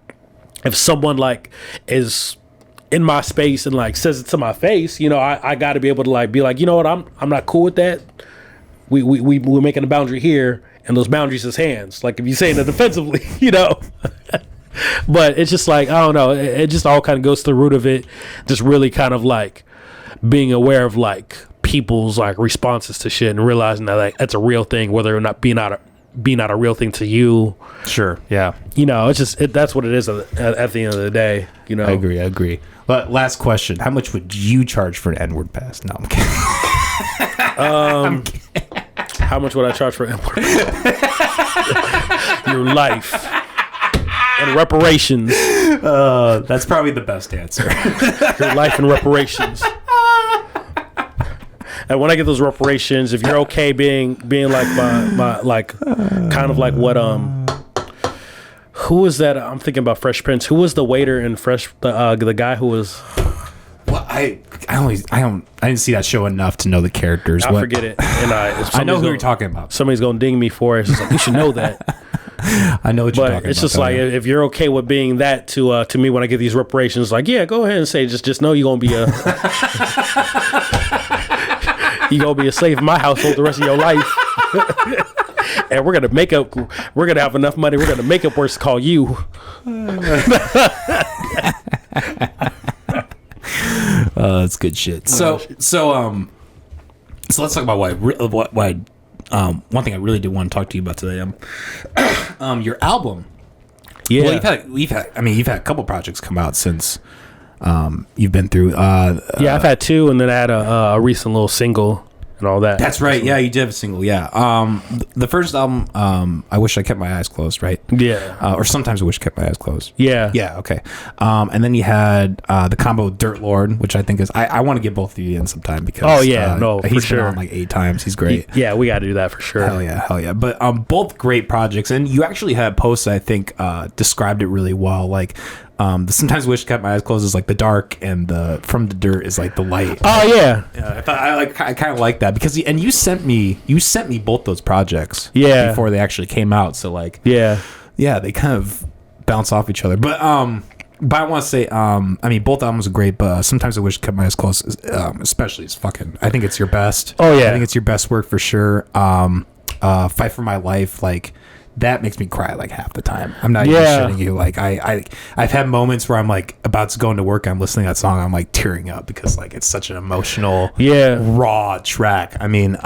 like is in my space and, like, says it to my face, you know, I got to be able to, like, be like, you know what, I'm not cool with that. We're making a boundary here. And those boundaries is hands. Like, if you say it defensively, you know. But it's just like, I don't know. It just all kind of goes to the root of it. Just really kind of, like, being aware of, like, people's, like, responses to shit, and realizing that, like, that's a real thing, whether or not being be not a real thing to you. Sure. Yeah. You know, it's just that's what it is at the end of the day. You know, I agree. But last question: how much would you charge for an N-word pass? No, I'm kidding. I'm kidding. How much would I charge for N-word pass? Your life and reparations. That's probably the best answer. Your life and reparations. And when I get those reparations, if you're okay being like my like kind of like what who was that? I'm thinking about Fresh Prince. Who was the waiter in the guy who was? Well, I didn't see that show enough to know the characters. I forget it, and I know who you're talking about. Somebody's gonna ding me for it. It's just like, you should know that. I know what you're talking about. But it's just like, if you're okay with being that to me when I get these reparations, like, yeah, go ahead and say, just know you're gonna be a you gonna be a slave in my household the rest of your life. And we're gonna have enough money, we're gonna make up words to call you. That's good shit. So let's talk about why one thing I really did want to talk to you about today. Your album. Yeah. Well, you've had a couple projects come out since you've been through. Yeah, I've had two, and then I had a recent little single and all that. That's right. Yeah, you did have a single. Yeah. The first album, I Wish I Kept My Eyes Closed, right? Yeah. Or Sometimes I Wish I Kept My Eyes Closed. Yeah. Yeah. Okay. And then you had the combo Dirt Lord, which I think is I want to get both of you in sometime because he's been on like 8 times. He's great. Yeah, we got to do that for sure. Hell yeah. But both great projects, and you actually had posts I think described it really well. Like the Sometimes I Wish I Kept My Eyes Closed is like the dark, and the From the Dirt is like the light. Oh yeah. I kind of like that because you sent me both those projects. Yeah. Before they actually came out, so like yeah, they kind of bounce off each other. But I want to say both albums are great, but Sometimes I Wish I Kept My Eyes Closed, especially is fucking. I think it's your best. Oh yeah. I think it's your best work for sure. Fight for My Life, like. That makes me cry like half the time. I'm not even shitting you. Like I've had moments where I'm like about to go into work. I'm listening to that song. I'm like tearing up because like it's such an emotional, raw track. I mean,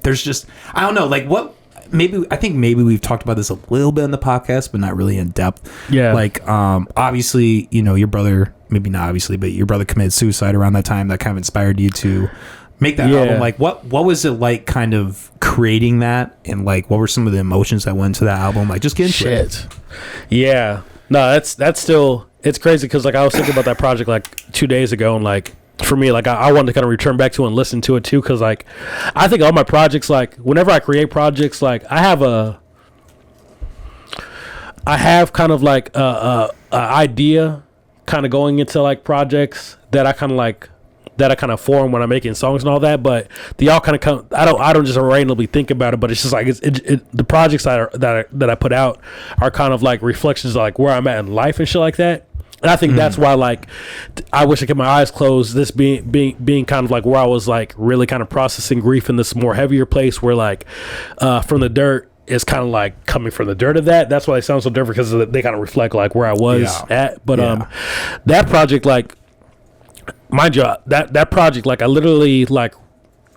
there's just I don't know. Like what? I think maybe we've talked about this a little bit in the podcast, but not really in depth. Yeah. Like obviously, your brother. Maybe not obviously, but your brother committed suicide around that time. That kind of inspired you to make that album. Like what was it like kind of creating that, and like what were some of the emotions that went into that album? Like just get into it. Yeah, no, that's still, it's crazy because like I was thinking about that project like 2 days ago, and like for me, like I wanted to kind of return back to it and listen to it too, because like I think all my projects, like whenever I create projects, like I have kind of like a idea kind of going into like projects that I kind of form when I'm making songs and all that, but they all kind of come. I don't just randomly think about it, but it's just like the projects that I put out are kind of like reflections of like where I'm at in life and shit like that. And I think that's why like I Wish I Kept My Eyes Closed. This being kind of like where I was like really kind of processing grief in this more heavier place where like From the Dirt is kind of like coming from the dirt of that. That's why they sound so different, because they kind of reflect like where I was at. But that project, like. Mind you, that project, like I literally like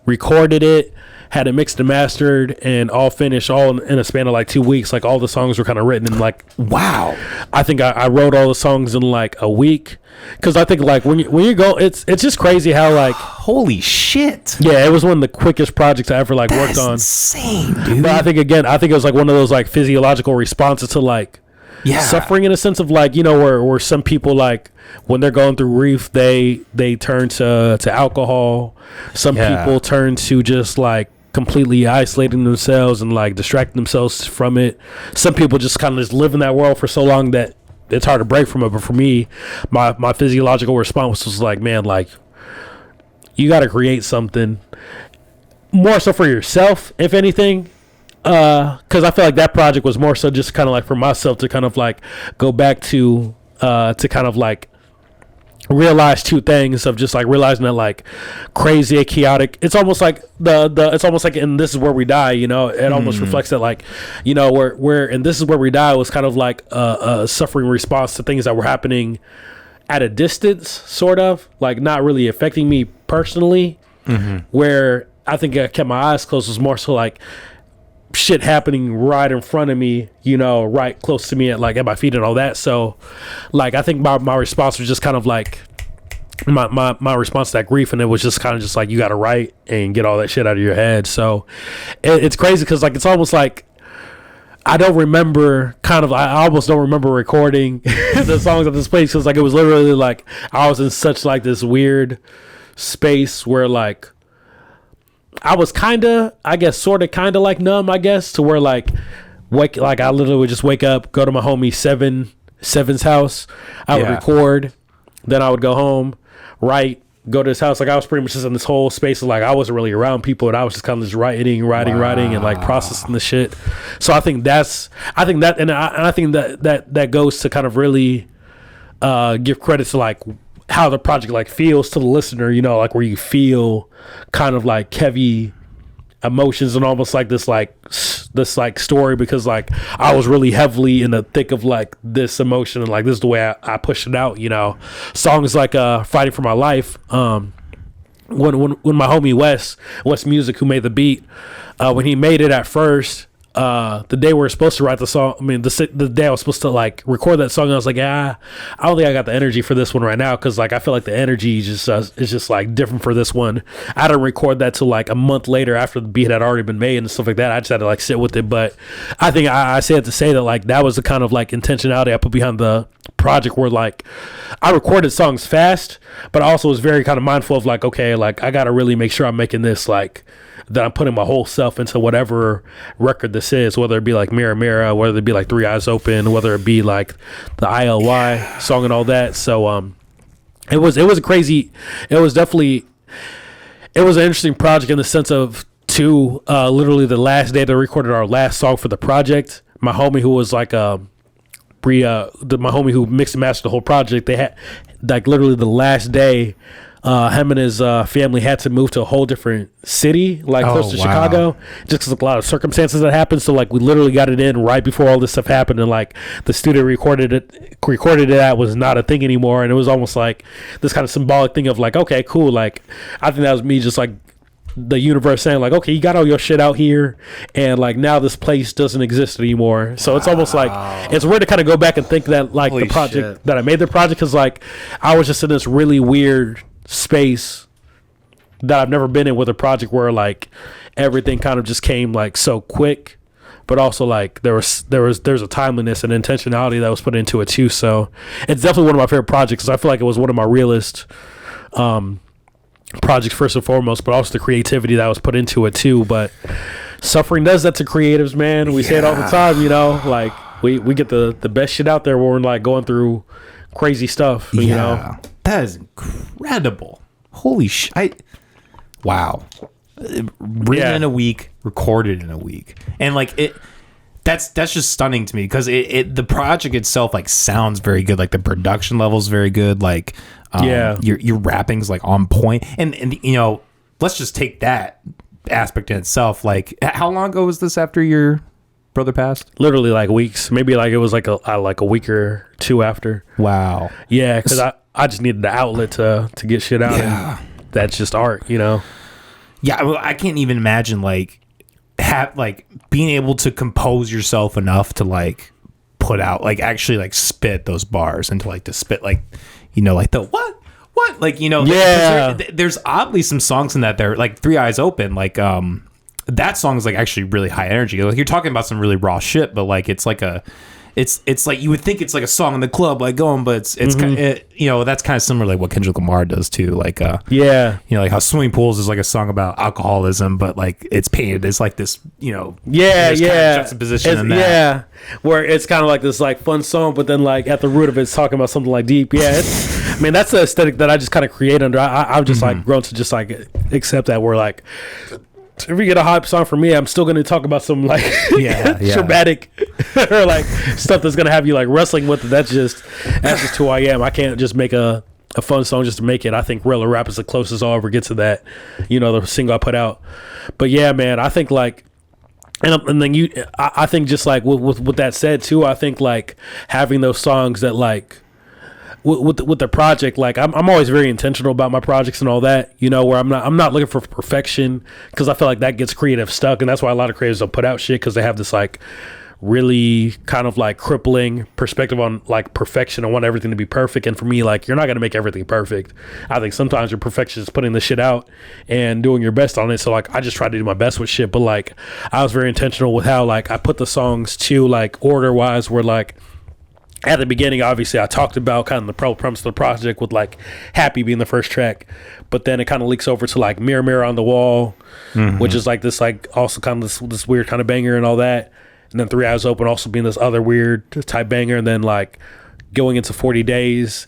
recorded it, had it mixed and mastered, and all finished all in a span of like 2 weeks. Like all the songs were kind of written in like, wow. I think I wrote all the songs in like a week, because I think like when you go, it's just crazy how like, holy shit. Yeah, it was one of the quickest projects I ever like worked on. Insane, dude. But I think it was like one of those like physiological responses to like suffering, in a sense of like, where some people like when they're going through grief, they turn to alcohol. Some people turn to just like completely isolating themselves and like distracting themselves from it. Some people just kind of just live in that world for so long that it's hard to break from it. But for me, my physiological response was like, man, like you got to create something more so for yourself, if anything. Because I feel like that project was more so just kind of like for myself to kind of like go back to kind of like realize two things of just like realizing that like crazy and chaotic, it's almost like it's almost like in This Is Where We Die, it almost reflects that like, where and This Is Where We Die was kind of like a suffering response to things that were happening at a distance, sort of like not really affecting me personally, where I think I Kept My Eyes Closed was more so like shit happening right in front of me, you know, right close to me at my feet and all that. So like I think my response was just kind of like my response to that grief, and it was just kind of just like, you got to write and get all that shit out of your head. So it's crazy because like it's almost like I almost don't remember recording the songs at this place, because like it was literally like I was in such like this weird space where like I was kind of, I guess, sort of kind of like numb, I guess, to where like I literally would just wake up, go to my homie Seven's house, I would record, then I would go home, write, go to his house. Like I was pretty much just in this whole space of like I wasn't really around people, and I was just kind of just writing, and like processing the shit. So I think that goes to kind of really give credit to like how the project like feels to the listener, you know, like where you feel kind of like heavy emotions and almost like this story, because like I was really heavily in the thick of like this emotion, and like this is the way I pushed it out, you know. Songs like Fighting for My Life, when my homie West Music, who made the beat, when he made it at first, the day we were supposed to write the song, I mean the day I was supposed to like record that song, I was like, I don't think I got the energy for this one right now, because like I feel like the energy is just like different for this one. I didn't record that till like a month later after the beat had already been made and stuff like that. I just had to like sit with it. But I think I say it to say that like that was the kind of like intentionality I put behind the project, where like I recorded songs fast, but I also was very kind of mindful of like, okay, like I gotta really make sure I'm making this like that I'm putting my whole self into whatever record this is, whether it be like Mirror Mirror, whether it be like Three Eyes Open, whether it be like the ILY song and all that. So it was an interesting project in the sense of literally the last day that I recorded our last song for the project, my homie who was like my homie who mixed and mastered the whole project, they had like literally the last day, him and his family had to move to a whole different city, like close to Chicago, just because a lot of circumstances that happened. So like we literally got it in right before all this stuff happened, and like the studio recorded it at was not a thing anymore, and it was almost like this kind of symbolic thing of like, okay, cool. Like I think that was me just like the universe saying like, okay, you got all your shit out here, and like now this place doesn't exist anymore. So it's almost like it's weird to kind of go back and think that like the project that I made the project, because like I was just in this really weird space that I've never been in with a project, where like everything kind of just came like so quick, but also like there's a timeliness and intentionality that was put into it too. So it's definitely one of my favorite projects, because I feel like it was one of my realest projects first and foremost, but also the creativity that was put into it too. But suffering does that to creatives, man. We say it all the time, you know, like we get the best shit out there when we're like going through crazy stuff, you know. That is incredible. Holy shit. Wow. Written in a week, recorded in a week. And like that's just stunning to me, because the project itself like sounds very good. Like the production level is very good. Like your rapping's like on point. And you know, let's just take that aspect in itself. Like how long ago was this after your brother passed? Literally like weeks. Maybe like it was like a week or two after. Wow. Yeah, because I just needed the outlet to get shit out. Yeah. And that's just art, you know? Yeah, I can't even imagine like being able to compose yourself enough to like put out, like actually like spit those bars, and to like to spit like, you know, like the what like, you know, there's oddly some songs in that there, like Three Eyes Open, like that song is like actually really high energy. Like you're talking about some really raw shit, but like it's like it's like you would think it's like a song in the club like going, but it's kind of, you know, that's kind of similar like what Kendrick Lamar does too, like you know, like how Swimming Pools is like a song about alcoholism, but like it's painted as like this, you know, kind of juxtaposition in that, where it's kind of like this like fun song, but then like at the root of it's talking about something like deep. I mean, that's the aesthetic that I just kind of create under. I've just like grown to just like accept that we're like, if we get a hype song for me, I'm still going to talk about some like traumatic or like stuff that's going to have you like wrestling with it. That's just who I am. I can't just make a fun song just to make it. I think Real Rap is the closest I'll ever get to that, you know, the single I put out. But yeah, man, I think like, and then I think just like with that said too, I think like having those songs that like with the project, like I'm always very intentional about my projects and all that, you know, where I'm not looking for perfection, because I feel like that gets creative stuck, and that's why a lot of creators don't put out shit, because they have this like really kind of like crippling perspective on like perfection and want everything to be perfect. And for me, like, you're not going to make everything perfect. I think sometimes your perfection is putting the shit out and doing your best on it. So like, I just try to do my best with shit, but like, I was very intentional with how like I put the songs to like order wise, where like at the beginning, obviously I talked about kind of the premise of the project with like Happy being the first track, but then it kind of leaks over to like Mirror Mirror on the Wall, which is like this, like also kind of this weird kind of banger and all that. And then 3 Eyes Open also being this other weird type banger. And then like going into 40 Days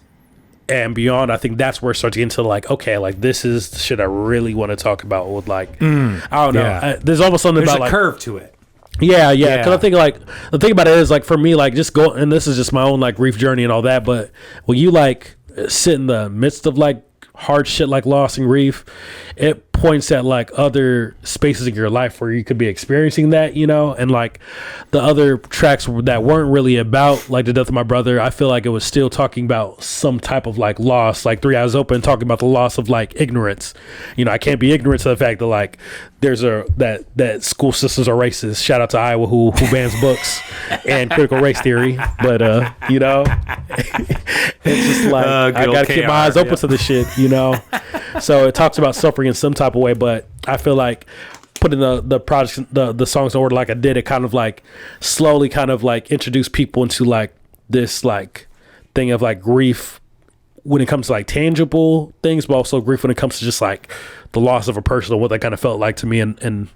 and beyond, I think that's where it starts to get into like, okay, like this is the shit I really want to talk about with like, I don't know. There's almost something about like curve to it. Yeah. Because I think like the thing about it is like for me, like just go, and this is just my own like grief journey and all that. But when you like sit in the midst of like hard shit like loss and grief, it points at like other spaces in your life where you could be experiencing that, you know. And like the other tracks that weren't really about like the death of my brother, I feel like it was still talking about some type of like loss. Like 3 Eyes Open talking about the loss of like ignorance, you know. I can't be ignorant to the fact that like there's that school systems are racist. Shout out to Iowa who bans books and critical race theory, but you know, it's just like I gotta keep my eyes open to the shit, you know. So it talks about suffering in some type of way, but I feel like putting the projects, the songs in order like I did, it kind of like slowly kind of like introduced people into like this like thing of like grief when it comes to like tangible things, but also grief when it comes to just like the loss of a person and what that kind of felt like to me in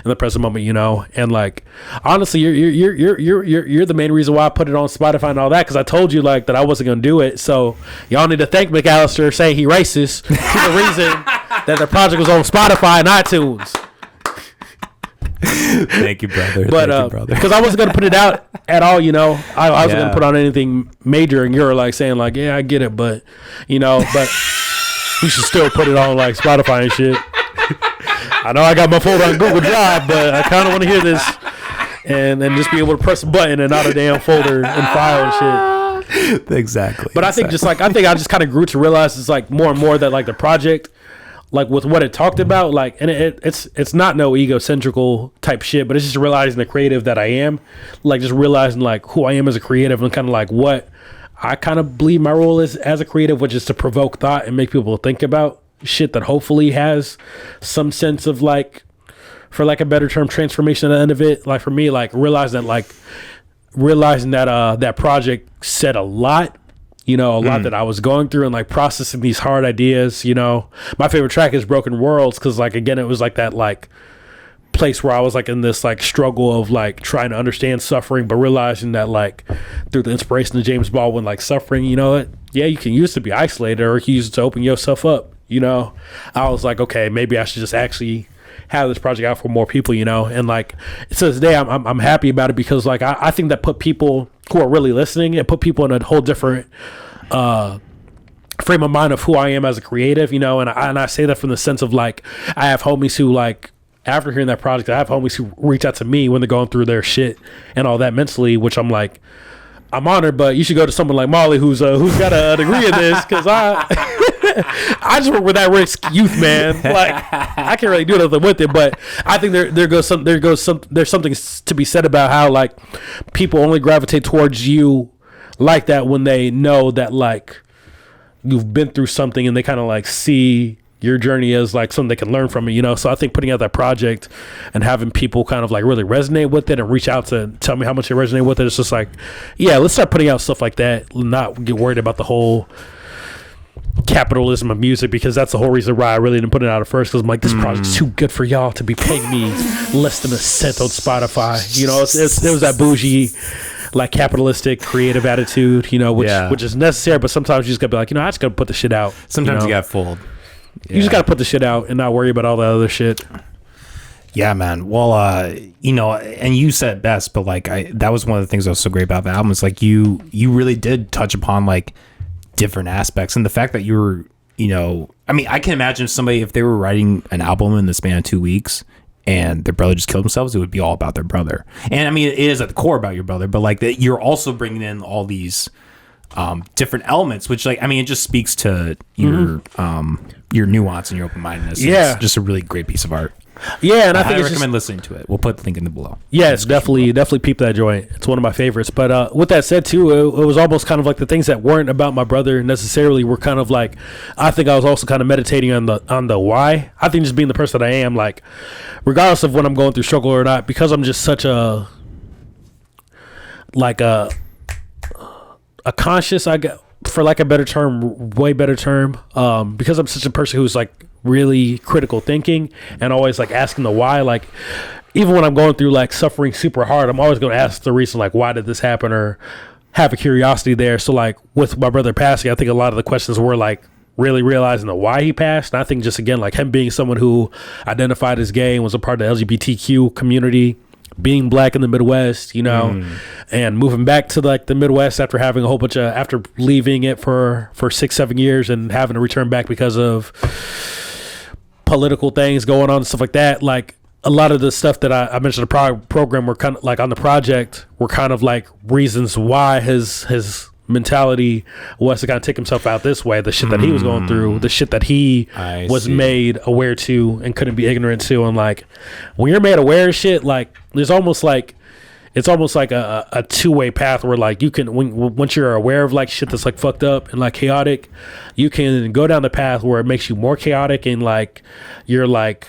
the present moment, you know. And like honestly, you're the main reason why I put it on Spotify and all that, because I told you like that I wasn't gonna do it. So y'all need to thank McAllister saying he racist for the reason that the project was on Spotify and iTunes. Thank you, brother. But Thank you, brother. Because I wasn't gonna put it out at all, you know. I wasn't gonna put on anything major, and you're like saying like, yeah, I get it, but you know, but you should still put it on like Spotify and shit. I know I got my folder on Google Drive, but I kind of want to hear this and just be able to press a button and not a damn folder and file and shit. Exactly. But I think just like I just kind of grew to realize it's like more and more that like the project, like with what it talked about, like, and it's not no egocentrical type shit, but it's just realizing the creative that I am, like just realizing like who I am as a creative and kind of like what I kind of believe my role is as a creative, which is to provoke thought and make people think about shit that hopefully has some sense of like, for like a better term, transformation at the end of it. Like for me, like realizing that that project said a lot, you know, a lot that I was going through and like processing these hard ideas, you know. My favorite track is Broken Worlds, because like again it was like that like place where I was like in this like struggle of like trying to understand suffering, but realizing that like through the inspiration of James Baldwin, like suffering, you know, you can use it to be isolated, or you can use it to open yourself up, you know. I was like, okay, maybe I should just actually have this project out for more people, you know. And like to this day I'm happy about it, because like I think that put people who are really listening, it put people in a whole different frame of mind of who I am as a creative, you know. And I say that from the sense of like I have homies who like, after hearing that project, I have homies who reach out to me when they're going through their shit and all that mentally, which I'm like, I'm honored, but you should go to someone like Molly who's got a degree in this, because I just work with that rich youth, man. Like I can't really do nothing with it, but I think there's something to be said about how like people only gravitate towards you like that when they know that like you've been through something and they kind of like see your journey as like something they can learn from it, you know. So I think putting out that project and having people kind of like really resonate with it and reach out to tell me how much they resonate with it, it's just like, yeah, let's start putting out stuff like that, not get worried about the whole capitalism of music, because that's the whole reason why I really didn't put it out at first, because I'm like, this project's too good for y'all to be paying me less than a cent on Spotify, you know. It was that bougie like capitalistic creative attitude, you know, which is necessary, but sometimes you just gotta be like, you know, I just gotta put the shit out. Sometimes you gotta fold. You just got to put the shit out and not worry about all the other shit. Yeah, man. Well, you know, and you said it best, but like that was one of the things that was so great about the album, is like you really did touch upon like different aspects, and the fact that you were, you know, I mean, I can imagine somebody, if they were writing an album in the span of 2 weeks and their brother just killed themselves, it would be all about their brother. And I mean, it is at the core about your brother, but like that you're also bringing in all these different elements, which like, I mean, it just speaks to your nuance and your open-mindedness. Yeah. It's just a really great piece of art. Yeah, and I highly think recommend listening to it. We'll put the link in the below. Yes, definitely peep that joint. It's one of my favorites. But with that said, too, it was almost kind of like the things that weren't about my brother necessarily were kind of like, I think I was also kind of meditating on the why. I think just being the person that I am, like, regardless of when I'm going through struggle or not, because I'm just such a conscious, I guess, for like a better term, way better term, because I'm such a person who's like really critical thinking and always like asking the why. Like even when I'm going through like suffering super hard, I'm always going to ask the reason, like why did this happen, or have a curiosity there. So like with my brother passing, I think a lot of the questions were like really realizing the why he passed. And I think just again, like him being someone who identified as gay and was a part of the LGBTQ community, being black in the Midwest, you know, and moving back to like the Midwest after having a whole bunch of, after leaving it for 6-7 years and having to return back because of political things going on and stuff like that. Like a lot of the stuff that I mentioned, the program were kind of like on the project were kind of like reasons why his mentality was to kind of take himself out this way, the shit that he was going through, the shit that he was made aware to and couldn't be ignorant to. And like when you're made aware of shit, like there's almost like, it's almost like a two-way path where like you can, once you're aware of like shit that's like fucked up and like chaotic, you can go down the path where it makes you more chaotic, and like you're like,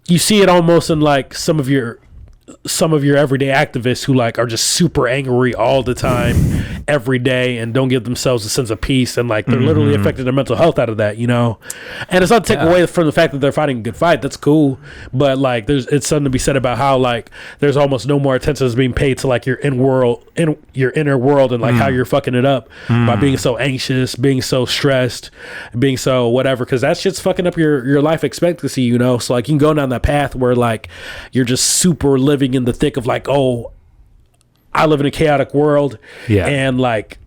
you see it almost in like some of your everyday activists who like are just super angry all the time every day and don't give themselves a sense of peace, and like they're literally affecting their mental health out of that, you know. And it's not to take away from the fact that they're fighting a good fight, that's cool, but like it's something to be said about how like there's almost no more attention is being paid to like your inner world and like how you're fucking it up by being so anxious, being so stressed, being so whatever, because that shit's fucking up your life expectancy, you know. So like you can go down that path where like you're just super living in the thick of like, oh, I live in a chaotic world, and like,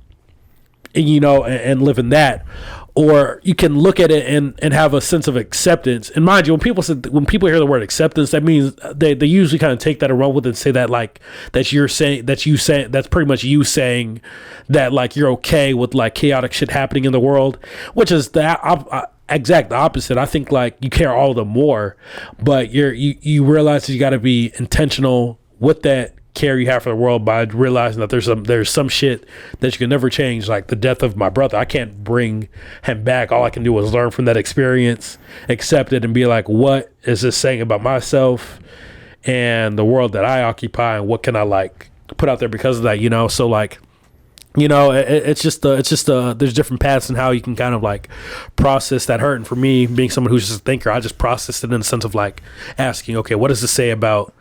you know, and live in that. Or you can look at it and have a sense of acceptance. And mind you, when people hear the word acceptance, that means they usually kind of take that and run with it and say that like that's pretty much you saying that like you're okay with like chaotic shit happening in the world, which is the exact opposite. I think like you care all the more, but you realize that you got to be intentional with that care you have for the world by realizing that there's some shit that you can never change, like the death of my brother. I can't bring him back. All I can do is learn from that experience, accept it, and be like, what is this saying about myself and the world that I occupy, and what can I like put out there because of that, you know? So like, you know, it's just there's different paths in how you can kind of like process that hurt. And for me, being someone who's just a thinker, I just processed it in the sense of like asking, okay, what does this say about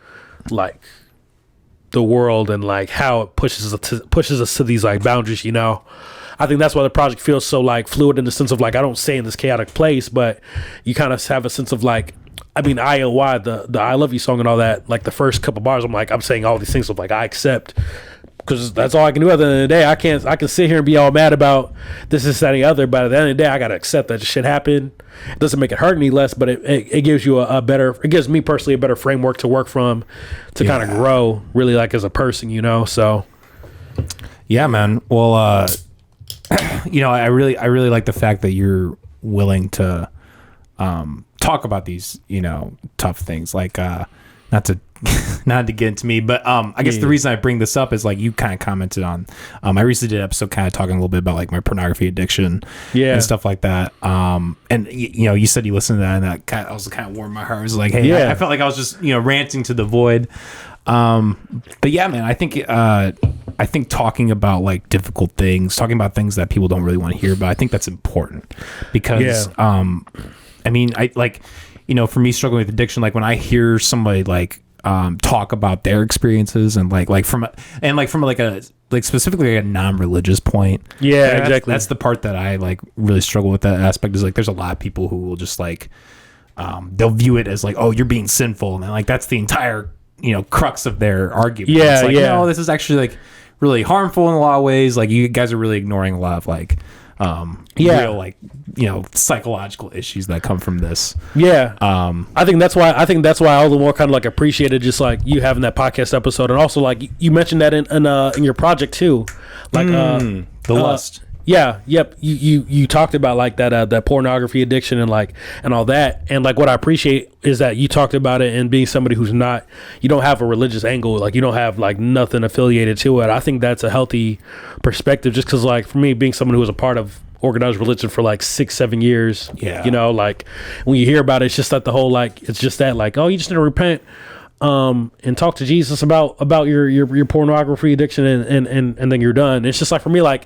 like the world and like how it pushes us to these like boundaries, you know? I think that's why the project feels so like fluid in the sense of like, I don't stay in this chaotic place, but you kind of have a sense of like, I mean, I.O.Y., the I Love You song and all that, like the first couple bars, I'm saying all these things of like, I accept, because that's all I can do. At the end of the day, I can sit here and be all mad about this, that, and the other, but at the end of the day, I got to accept that this shit happened. It doesn't make it hurt any less, but it gives you it gives me personally a better framework to work from to kind of grow really like as a person, you know? So yeah, man. Well, you know, I really like the fact that you're willing to talk about these, you know, tough things, like not to get into me, but I guess the reason I bring this up is like you kind of commented on I recently did an episode kind of talking a little bit about like my pornography addiction and stuff like that, and you know, you said you listened to that, and that kind of, I was kind of warmed my heart. I was like, hey, I felt like I was just, you know, ranting to the void, but yeah, man, I think talking about like difficult things, talking about things that people don't really want to hear about, I think that's important, because I mean, I like, you know, for me struggling with addiction, like when I hear somebody like talk about their experiences and like from a specifically a non-religious point, exactly, that's the part that I like really struggle with. That aspect is like there's a lot of people who will just like they'll view it as like, oh, you're being sinful, and then like that's the entire, you know, crux of their argument. It's like, no, this is actually like really harmful in a lot of ways. Like you guys are really ignoring a lot of like real like, you know, psychological issues that come from this. I think that's why all the more kind of like appreciated just like you having that podcast episode, and also like you mentioned that in your project too, like The lust. Yeah, yep. You talked about like that pornography addiction and like and all that, and like what I appreciate is that you talked about it and being somebody who's not, you don't have a religious angle, like you don't have like nothing affiliated to it. I think that's a healthy perspective, just because like for me, being someone who was a part of organized religion for like 6-7 years, yeah, you know, like when you hear about it, it's just that the whole like it's just that like, oh, you just need to repent and talk to Jesus about your pornography addiction and then you're done. It's just like for me, like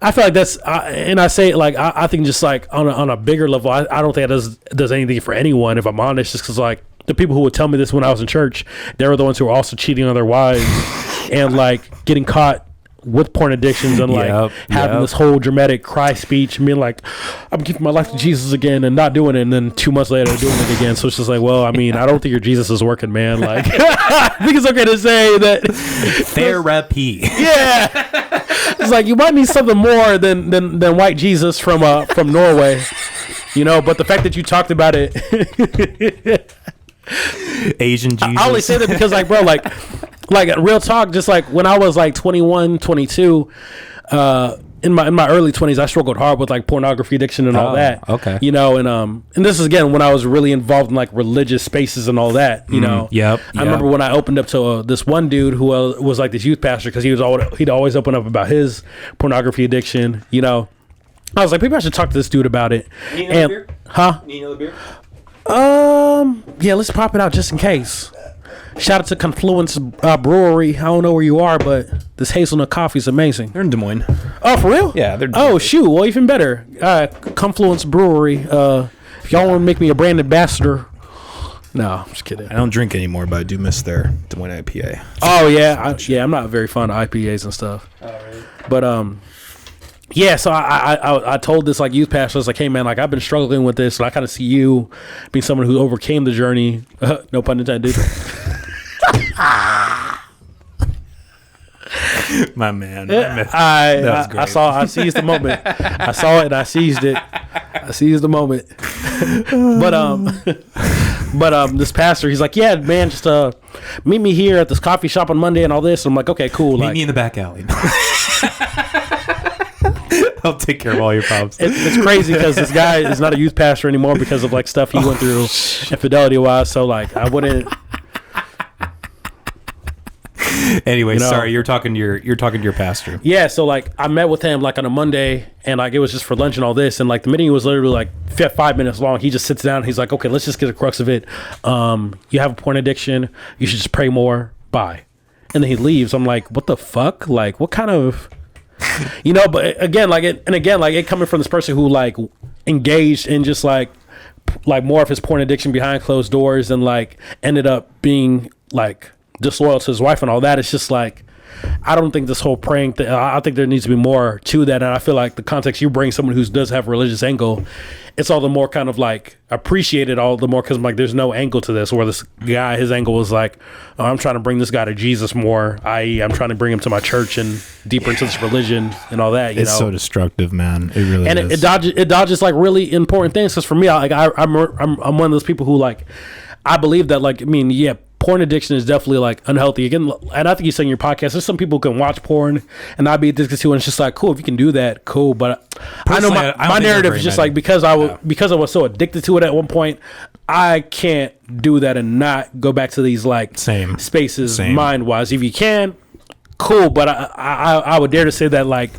I feel like that's and I say it like I think just like on a bigger level, I don't think it does anything for anyone, if I'm honest, just because like the people who would tell me this when I was in church, they were the ones who were also cheating on their wives and like getting caught with porn addictions and like having this whole dramatic cry speech and being like, I'm giving my life to Jesus again and not doing it, and then 2 months later doing it again. So it's just like, well, I mean, I don't think your Jesus is working, man. Like I think it's okay to say that therapy. Yeah. It's like you might need something more than white Jesus from Norway. You know, but the fact that you talked about it Asian Jesus. I only say that because like, bro, like real talk, just like when I was like 21, 22, in my early 20s, I struggled hard with like pornography addiction and all that. Okay. You know, and this is again when I was really involved in like religious spaces and all that, you know. Yep. I remember when I opened up to this one dude who was like this youth pastor, because he'd always open up about his pornography addiction, you know. I was like, maybe I should talk to this dude about it. Need another beer? Huh? Need another beer? Yeah, let's pop it out just in case. Shout out to Confluence Brewery. I don't know where you are, but this hazelnut coffee is amazing. They're in Des Moines. Oh, for real? Yeah, they're. Oh, shoot. Well, even better. Confluence Brewery. If y'all want to make me a brand ambassador. No, I'm just kidding. I don't drink anymore, but I do miss their Des Moines IPA. Oh, yeah. I'm not very fond of IPAs and stuff. Oh, really? But, yeah, so I told this like youth pastor, I was like, hey man, like I've been struggling with this, and I kind of see you being someone who overcame the journey. No pun intended. My man. I seized the moment. I saw it and I seized it. I seized the moment. But this pastor, he's like, yeah, man, just meet me here at this coffee shop on Monday and all this. And I'm like, okay, cool. Meet me in the back alley. I'll take care of all your problems. It's crazy because this guy is not a youth pastor anymore because of like stuff he went through infidelity wise. So like I wouldn't. Anyway, you know, sorry, you're talking to your pastor. Yeah, so like I met with him like on a Monday, and like it was just for lunch and all this, and like the meeting was literally like 5 minutes long. He just sits down and he's like, okay, let's just get the crux of it. You have a porn addiction, you should just pray more. Bye. And then he leaves. I'm like, what the fuck? Like, what kind of, you know? But again, like it coming from this person who like engaged in just like more of his porn addiction behind closed doors, and like ended up being like disloyal to his wife and all that. It's just like, I don't think this whole praying thing, I think there needs to be more to that. And I feel like the context you bring, someone who does have a religious angle, it's all the more kind of like appreciated all the more because I'm like, there's no angle to this, where this guy, his angle was like, oh, I'm trying to bring this guy to Jesus more, i.e. I'm trying to bring him to my church and deeper into this religion and all that. It's so destructive, man. It really and is. It dodges like really important things. Because for me, I'm one of those people who like, I believe that like, I mean, yeah, porn addiction is definitely like unhealthy. Again, and I think you said in your podcast, there's some people who can watch porn and not be addicted to it. And it's just like, cool, if you can do that, cool. But I know my narrative is just like, because I was so addicted to it at one point, I can't do that and not go back to these like spaces mind wise. If you can, cool. But I would dare to say that like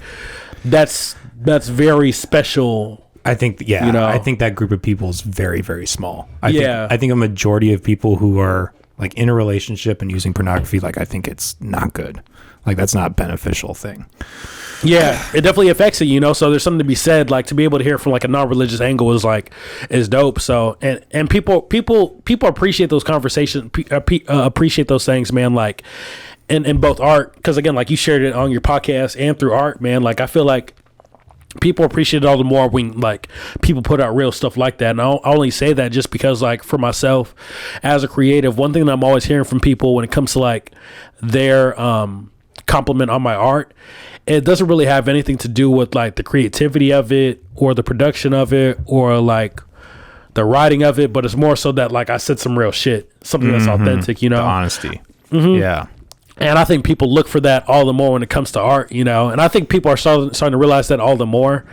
that's very special. I think, yeah, you know? I think that group of people is very, very small. I think a majority of people who are like in a relationship and using pornography, like I think it's not good. Like that's not a beneficial thing. Yeah, it definitely affects it, you know. So there's something to be said, like to be able to hear from like a non-religious angle is dope. So and people appreciate those conversations, appreciate those things, man. Like in both art, because again, like you shared it on your podcast and through art, man. Like I feel like people appreciate it all the more when like people put out real stuff like that. And I only say that just because like for myself as a creative, one thing that I'm always hearing from people when it comes to like their compliment on my art, it doesn't really have anything to do with like the creativity of it or the production of it or like the writing of it, but it's more so that like I said some real shit, something that's authentic, you know. The honesty. Mm-hmm. Yeah. And I think people look for that all the more when it comes to art, you know. And I think people are starting to realize that all the more,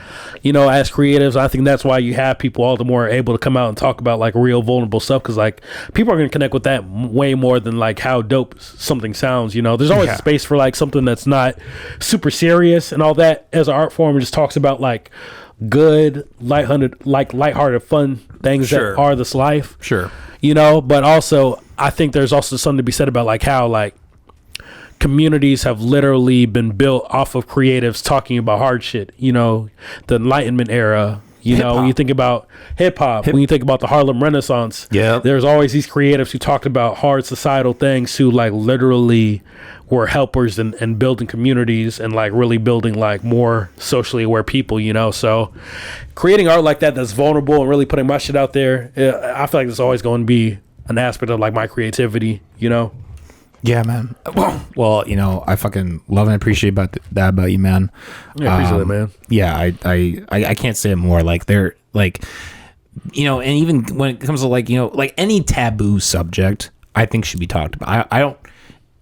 you know, as creatives. I think that's why you have people all the more able to come out and talk about like real vulnerable stuff, because like people are going to connect with that way more than like how dope something sounds, you know. There's always a space for like something that's not super serious and all that as an art form. It just talks about like good, lighthearted, fun things that are this life. Sure. You know, but also I think there's also something to be said about like how like communities have literally been built off of creatives talking about hard shit, you know, the Enlightenment era, you know, when you think about hip hop, when you think about the Harlem Renaissance, there's always these creatives who talked about hard societal things, who like literally were helpers in building communities and like really building like more socially aware people, you know. So creating art like that that's vulnerable and really putting my shit out there, I feel like it's always going to be an aspect of like my creativity, you know. Yeah, man. Well, you know, I fucking love and appreciate that about you, man. Yeah, appreciate that, man. Yeah, I can't say it more. Like, they're like, you know, and even when it comes to like, you know, like any taboo subject, I think should be talked about. I don't,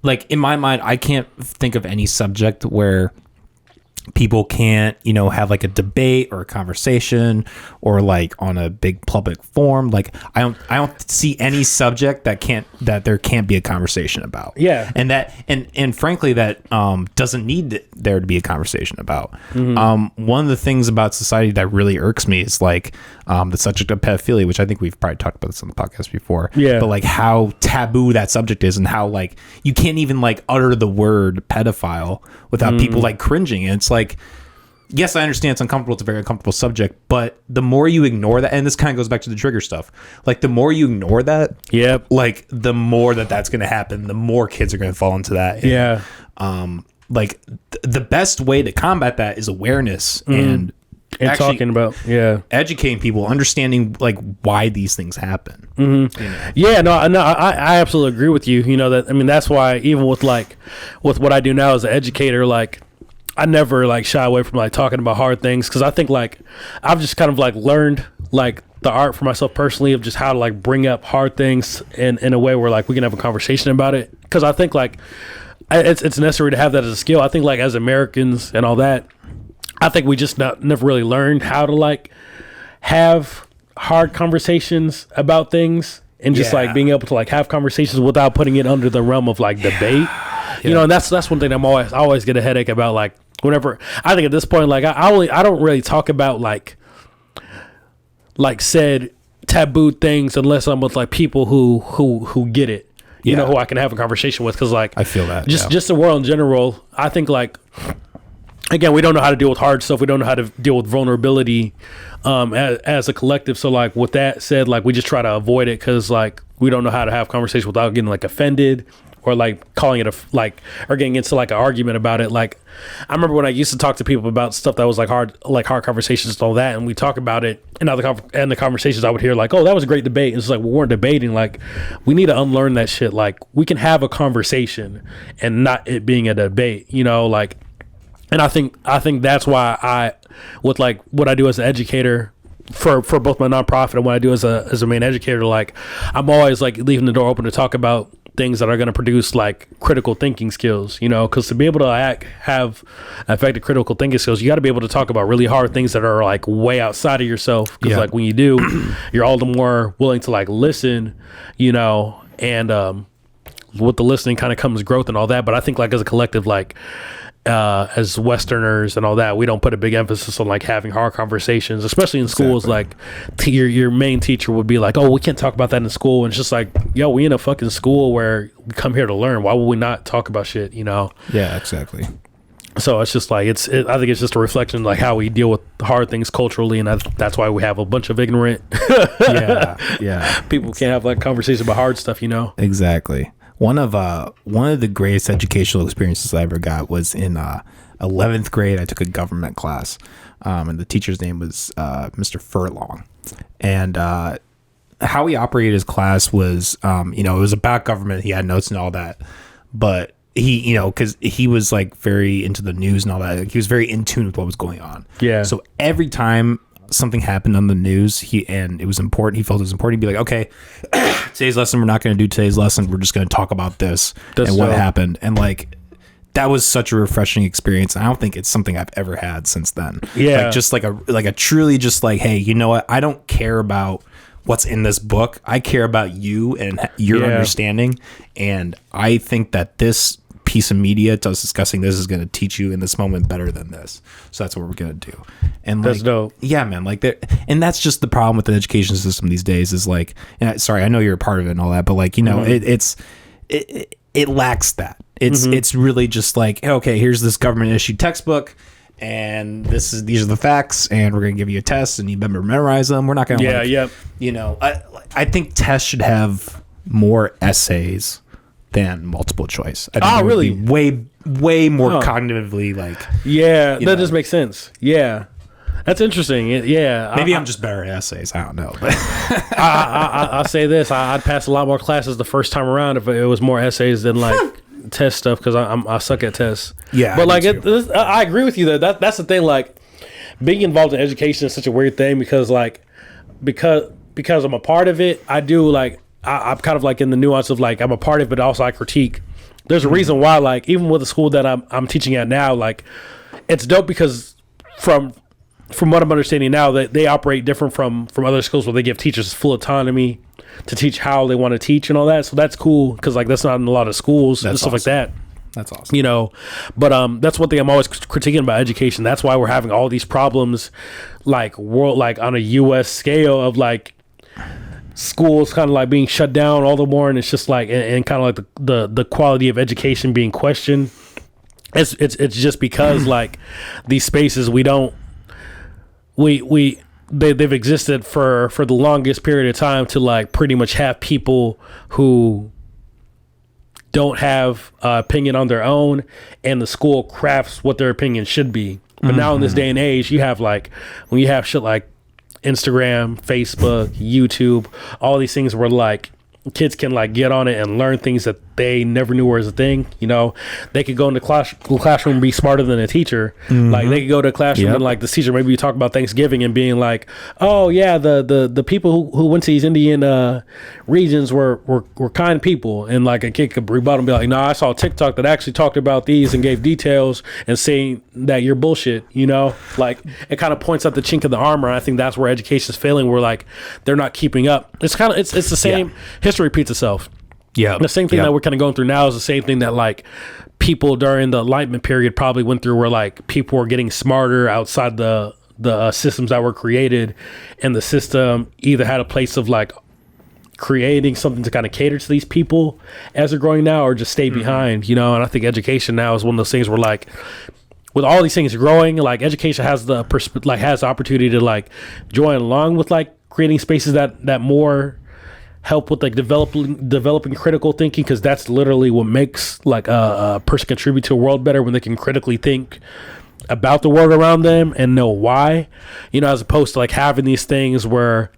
like, in my mind, I can't think of any subject where people can't, you know, have like a debate or a conversation or like on a big public forum. Like I don't see any subject that there can't be a conversation about. Yeah. And that, and frankly, that doesn't need there to be a conversation about. One of the things about society that really irks me is like the subject of pedophilia, which I think we've probably talked about this on the podcast before. Yeah. But like how taboo that subject is, and how like you can't even like utter the word pedophile without people like cringing. And it's like, yes, I understand it's uncomfortable. It's a very uncomfortable subject, but the more you ignore that, and this kind of goes back to the trigger stuff, like the more you ignore that, like the more that's going to happen, the more kids are going to fall into that. And, like the best way to combat that is awareness and actually talking about educating people, understanding like why these things happen. You know? I absolutely agree with you. You know, that, I mean, that's why even with what I do now as an educator, like I never like shy away from like talking about hard things, because I think like I've just kind of like learned like the art for myself personally of just how to like bring up hard things in a way where like we can have a conversation about it, because I think like it's necessary to have that as a skill. I think like as Americans and all that, I think we just never really learned how to like have hard conversations about things, and just like being able to like have conversations without putting it under the realm of like debate. You know, and that's one thing I always get a headache about. Like whenever I think at this point, like I don't really talk about like said taboo things unless I'm with like people who get it. You know, who I can have a conversation with, because like I feel that just the world in general. I think like, again, we don't know how to deal with hard stuff. We don't know how to deal with vulnerability as a collective. So like with that said, like we just try to avoid it, because like we don't know how to have conversation without getting like offended or like calling it or getting into like an argument about it. Like I remember when I used to talk to people about stuff that was like hard conversations and all that, and we talk about it, and the conversations I would hear like, oh, that was a great debate. And it's like, we weren't debating. Like we need to unlearn that shit. Like we can have a conversation and not it being a debate, you know, like. And I think that's why with like what I do as an educator for both my nonprofit and what I do as a main educator, like I'm always like leaving the door open to talk about things that are going to produce like critical thinking skills, you know, because to be able to have effective critical thinking skills, you got to be able to talk about really hard things that are like way outside of yourself. Because like when you do, you're all the more willing to like listen, you know, and with the listening kind of comes growth and all that. But I think like as a collective, like as Westerners and all that, we don't put a big emphasis on like having hard conversations, especially in schools. Like your main teacher would be like, oh, we can't talk about that in school. And it's just like, yo, we in a fucking school where we come here to learn. Why would we not talk about shit, you know? Yeah, exactly. So it's just like I think it's just a reflection of like how we deal with hard things culturally, and that's why we have a bunch of ignorant people can't have like conversations about hard stuff, you know? Exactly. One of the greatest educational experiences I ever got was in 11th grade. I took a government class, and the teacher's name was Mr. Furlong. And how he operated his class was, you know, it was about government. He had notes and all that, but he, you know, because he was like very into the news and all that. Like, he was very in tune with what was going on. Yeah. So every time something happened on the news, and it was important, he felt it was important, he'd be like, okay, today's lesson, we're not going to do today's lesson, we're just going to talk about this and what happened. And like, that was such a refreshing experience. I don't think it's something I've ever had since then. Yeah. Like, just like a truly just like, hey, you know what? I don't care about what's in this book. I care about you and your understanding. And I think that this piece of media discussing this is going to teach you in this moment better than this. So that's what we're going to do. And that's like, dope. Yeah, man. Like and that's just the problem with the education system these days is like, sorry, I know you're a part of it and all that, but like, you know, it lacks that. It's really just like, okay, here's this government issued textbook, and these are the facts, and we're gonna give you a test, and you better memorize them. We're not gonna, you know. I think tests should have more essays than multiple choice. I think really? Way more cognitively like. Yeah, that does make sense. Yeah. That's interesting. Maybe I'm just better at essays. I don't know. But I'll say this: I'd pass a lot more classes the first time around if it was more essays than like test stuff, because I suck at tests. Yeah, but like I agree with you that's the thing. Like, being involved in education is such a weird thing because I'm a part of it. I do like I'm kind of like in the nuance of like I'm a part of it, but also I critique. There's a reason why, like, even with the school that I'm teaching at now, like, it's dope because from what I'm understanding now, that they operate different from other schools where they give teachers full autonomy to teach how they want to teach and all that. So that's cool because like that's not in a lot of schools and stuff like that. That's awesome. You know, but that's one thing I'm always critiquing about education. That's why we're having all these problems, like on a U.S. scale of like schools kind of like being shut down all the more, and it's just like and kind of like the quality of education being questioned. It's just because like these spaces they've existed for the longest period of time to like pretty much have people who don't have opinion on their own, and the school crafts what their opinion should be. But now in this day and age, you have like when you have shit like Instagram, Facebook, YouTube, all these things where like kids can like get on it and learn things that they never knew was a thing. You know, they could go in the classroom and be smarter than a teacher. Like they could go to a classroom and like the teacher, maybe you talk about Thanksgiving and being like, oh yeah, the people who went to these Indian regions were kind people, and like a kid could rebut and be like, no, I saw a TikTok that actually talked about these and gave details and saying that you're bullshit. You know, like it kind of points out the chink in the armor. And I think that's where education is failing. Where like they're not keeping up. It's kind of it's the same. History repeats itself. Yeah, the same thing that we're kind of going through now is the same thing that like people during the Enlightenment period probably went through, where like people were getting smarter outside the systems that were created, and the system either had a place of like creating something to kind of cater to these people as they're growing now, or just stay behind, you know. And I think education now is one of those things where like with all these things growing, like education has the has the opportunity to like join along with like creating spaces that more help with like developing critical thinking, because that's literally what makes like a person contribute to a world better, when they can critically think about the world around them and know why, you know, as opposed to like having these things where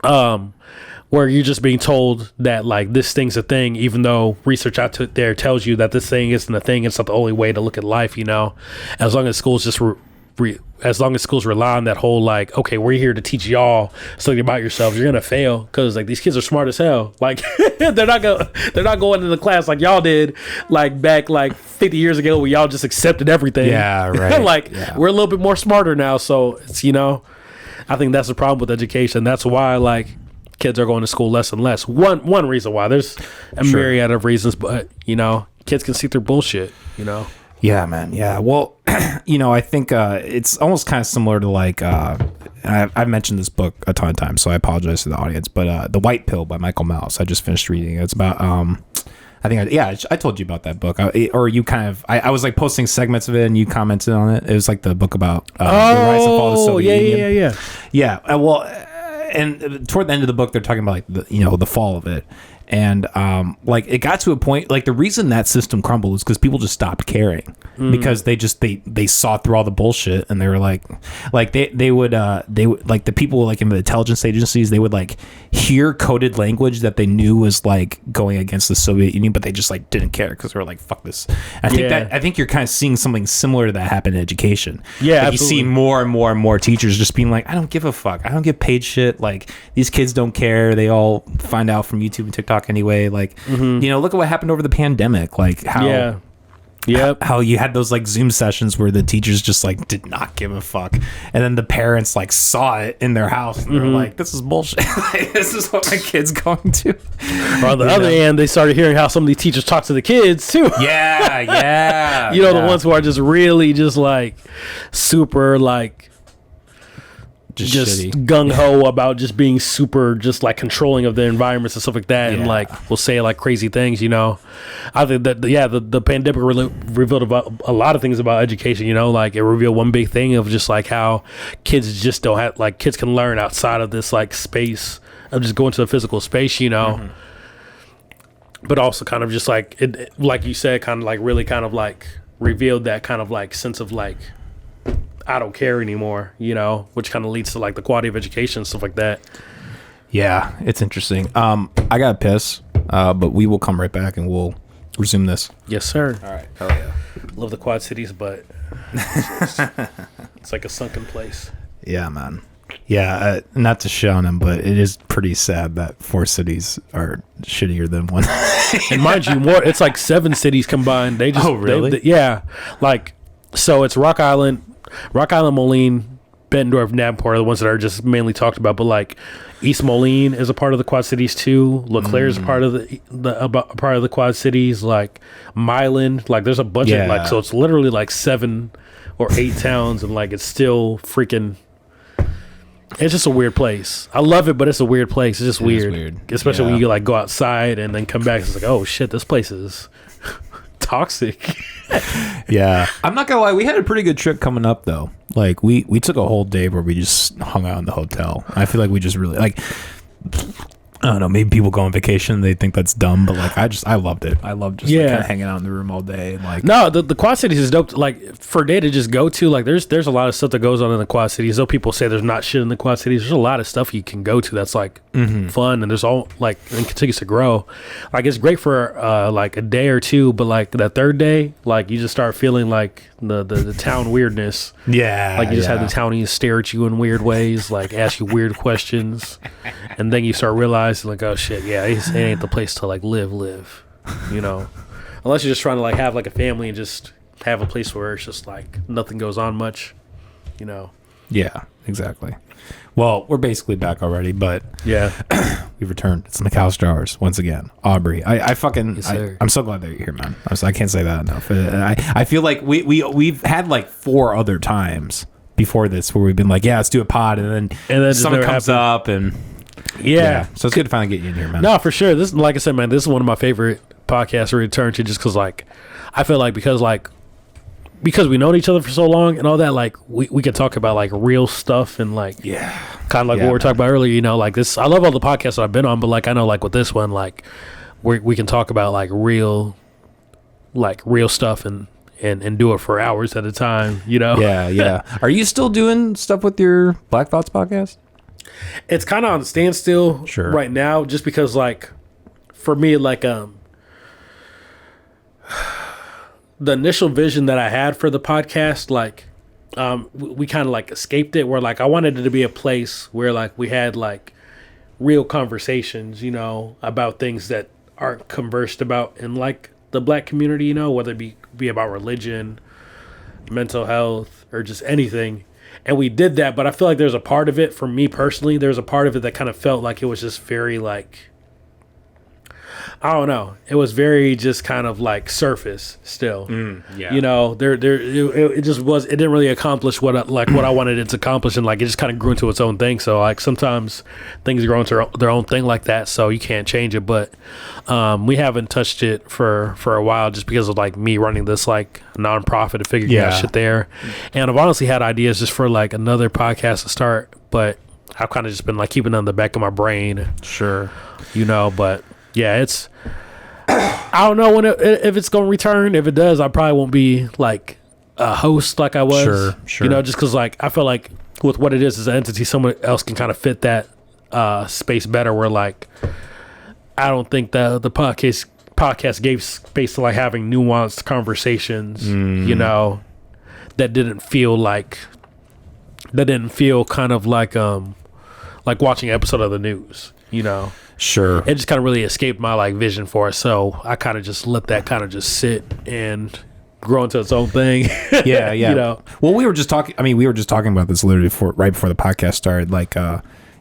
you're just being told that like this thing's a thing, even though research out there tells you that this thing isn't a thing. It's not the only way to look at life, you know. As long as schools just as long as schools rely on that whole like, okay, we're here to teach y'all something about yourselves, you're gonna fail, because like these kids are smart as hell. Like they're not going into the class like y'all did like back like 50 years ago, where y'all just accepted everything. Yeah, right. Like we're a little bit more smarter now, so it's, you know, I think that's the problem with education. That's why like kids are going to school less and less. One reason why. There's a myriad of reasons, but you know, kids can see through bullshit, you know. Yeah, man. Yeah. Well, you know, I think it's almost kind of similar to like I've mentioned this book a ton of times, so I apologize to the audience. But The White Pill by Michael Mouse, I just finished reading it. It's about I think I told you about that book, or you kind of I was like posting segments of it and you commented on it. It was like the book about the rise and fall of the Soviet Union. Yeah. Well, and toward the end of the book, they're talking about like the fall of it, And like it got to a point, like the reason that system crumbled was because people just stopped caring because they saw through all the bullshit, and they were like they would like the people like in the intelligence agencies, they would like hear coded language that they knew was like going against the Soviet Union, but they just like didn't care because they were like, fuck this. I think you're kind of seeing something similar to that happen in education. Yeah, like you see more and more and more teachers just being like, I don't give a fuck, I don't get paid shit, like these kids don't care, they all find out from YouTube and TikTok anyway, like you know, look at what happened over the pandemic, like how how you had those like Zoom sessions where the teachers just like did not give a fuck, and then the parents like saw it in their house and they're like, this is bullshit. Like, this is what my kid's going to. Or on the other hand, they started hearing how some of these teachers talk to the kids too. You know, the ones who are just really just like super like just gung-ho about just being super just like controlling of the environments and stuff like that, and like will say like crazy things, you know. I think that the pandemic revealed about a lot of things about education, you know. Like it revealed one big thing of just like how kids just don't have, like, kids can learn outside of this like space of just going to a physical space, you know. But also kind of just like it, like you said, kind of like really kind of like revealed that kind of like sense of like, I don't care anymore, you know, which kind of leads to like the quality of education and stuff like that. Yeah, it's interesting. I got to piss, but we will come right back and we'll resume this. Yes, sir. All right. Hell yeah. Love the Quad Cities, but it's like a sunken place. Yeah, man. Yeah, not to shit on them, but it is pretty sad that 4 cities are shittier than one. And mind you, more, it's like 7 cities combined. They just, really? Yeah. Like, so it's Rock Island, Moline, Bettendorf, Davenport are the ones that are just mainly talked about, but like East Moline is a part of the Quad Cities too. LeClaire is part of the Quad Cities. Like Milan, like there's a bunch of like, so it's literally like 7 or 8 towns, and like it's still freaking. It's just a weird place. I love it, but it's a weird place. It's just weird. Especially when you like go outside and then come back. It's like, oh shit, this place is toxic. Yeah, I'm not gonna lie, we had a pretty good trip coming up though. Like we took a whole day where we just hung out in the hotel. I feel like we just really like, I don't know, maybe people go on vacation, they think that's dumb, but like I loved it. I loved just like, kind of hanging out in the room all day and like. No, the Quad Cities is dope. Like for a day to just go to, like there's a lot of stuff that goes on in the Quad Cities. Though people say there's not shit in the Quad Cities, there's a lot of stuff you can go to that's like fun, and there's all like, and continues to grow. Like it's great for like a day or two, but like that third day, like you just start feeling like the town weirdness. Yeah, like you just have the townies stare at you in weird ways, like ask you weird questions, and then you start realizing like, oh shit, yeah, it ain't the place to like live, you know, unless you're just trying to like have like a family and just have a place where it's just like nothing goes on much, you know. Yeah, exactly. Well, we're basically back already, but yeah, we've returned. It's the McAllisters once again. Aubrey, I'm so glad that you're here, man. I can't say that enough. I feel like we've had like 4 other times before this where we've been like, yeah, let's do a pod, and then something comes up, and yeah, so it's good to finally get you in here, man. No, for sure. This, like I said, man, this is one of my favorite podcasts to return to, just because like I feel like because we known each other for so long and all that, like we can talk about like real stuff and like kind of like what we were talking about earlier, you know, like this. I love all the podcasts that I've been on, but like I know like with this one, like we can talk about like real stuff and do it for hours at a time, you know. Yeah. Are you still doing stuff with your Black Thoughts podcast? It's kind of on standstill right now, just because like for me, like the initial vision that I had for the podcast, like we kind of like escaped it, where like I wanted it to be a place where like we had like real conversations, you know, about things that aren't conversed about in like the Black community, you know, whether it be about religion, mental health, or just anything. And we did that, but I feel like there's a part of it, for me personally, there's a part of it that kind of felt like it was just very like, I don't know. It was very just kind of like surface still. You know, it just was. It didn't really accomplish what I wanted it to accomplish, and like it just kind of grew into its own thing. So like sometimes things grow into their own thing like that, so you can't change it. But we haven't touched it for a while, just because of like me running this like nonprofit and figuring out shit there. And I've honestly had ideas just for like another podcast to start, but I've kind of just been like keeping it on the back of my brain. Sure, you know, but. Yeah, it's. I don't know if it's gonna return. If it does, I probably won't be like a host like I was. Sure. You know, just because like I feel like with what it is as an entity, someone else can kind of fit that space better. Where like I don't think the podcast gave space to like having nuanced conversations. You know, that didn't feel kind of like watching an episode of the news. You know. Sure. It just kind of really escaped my like vision for it, so I kind of just let that kind of just sit and grow into its own thing. Yeah. You know. Well, we were just talking about this literally right before the podcast started. Like,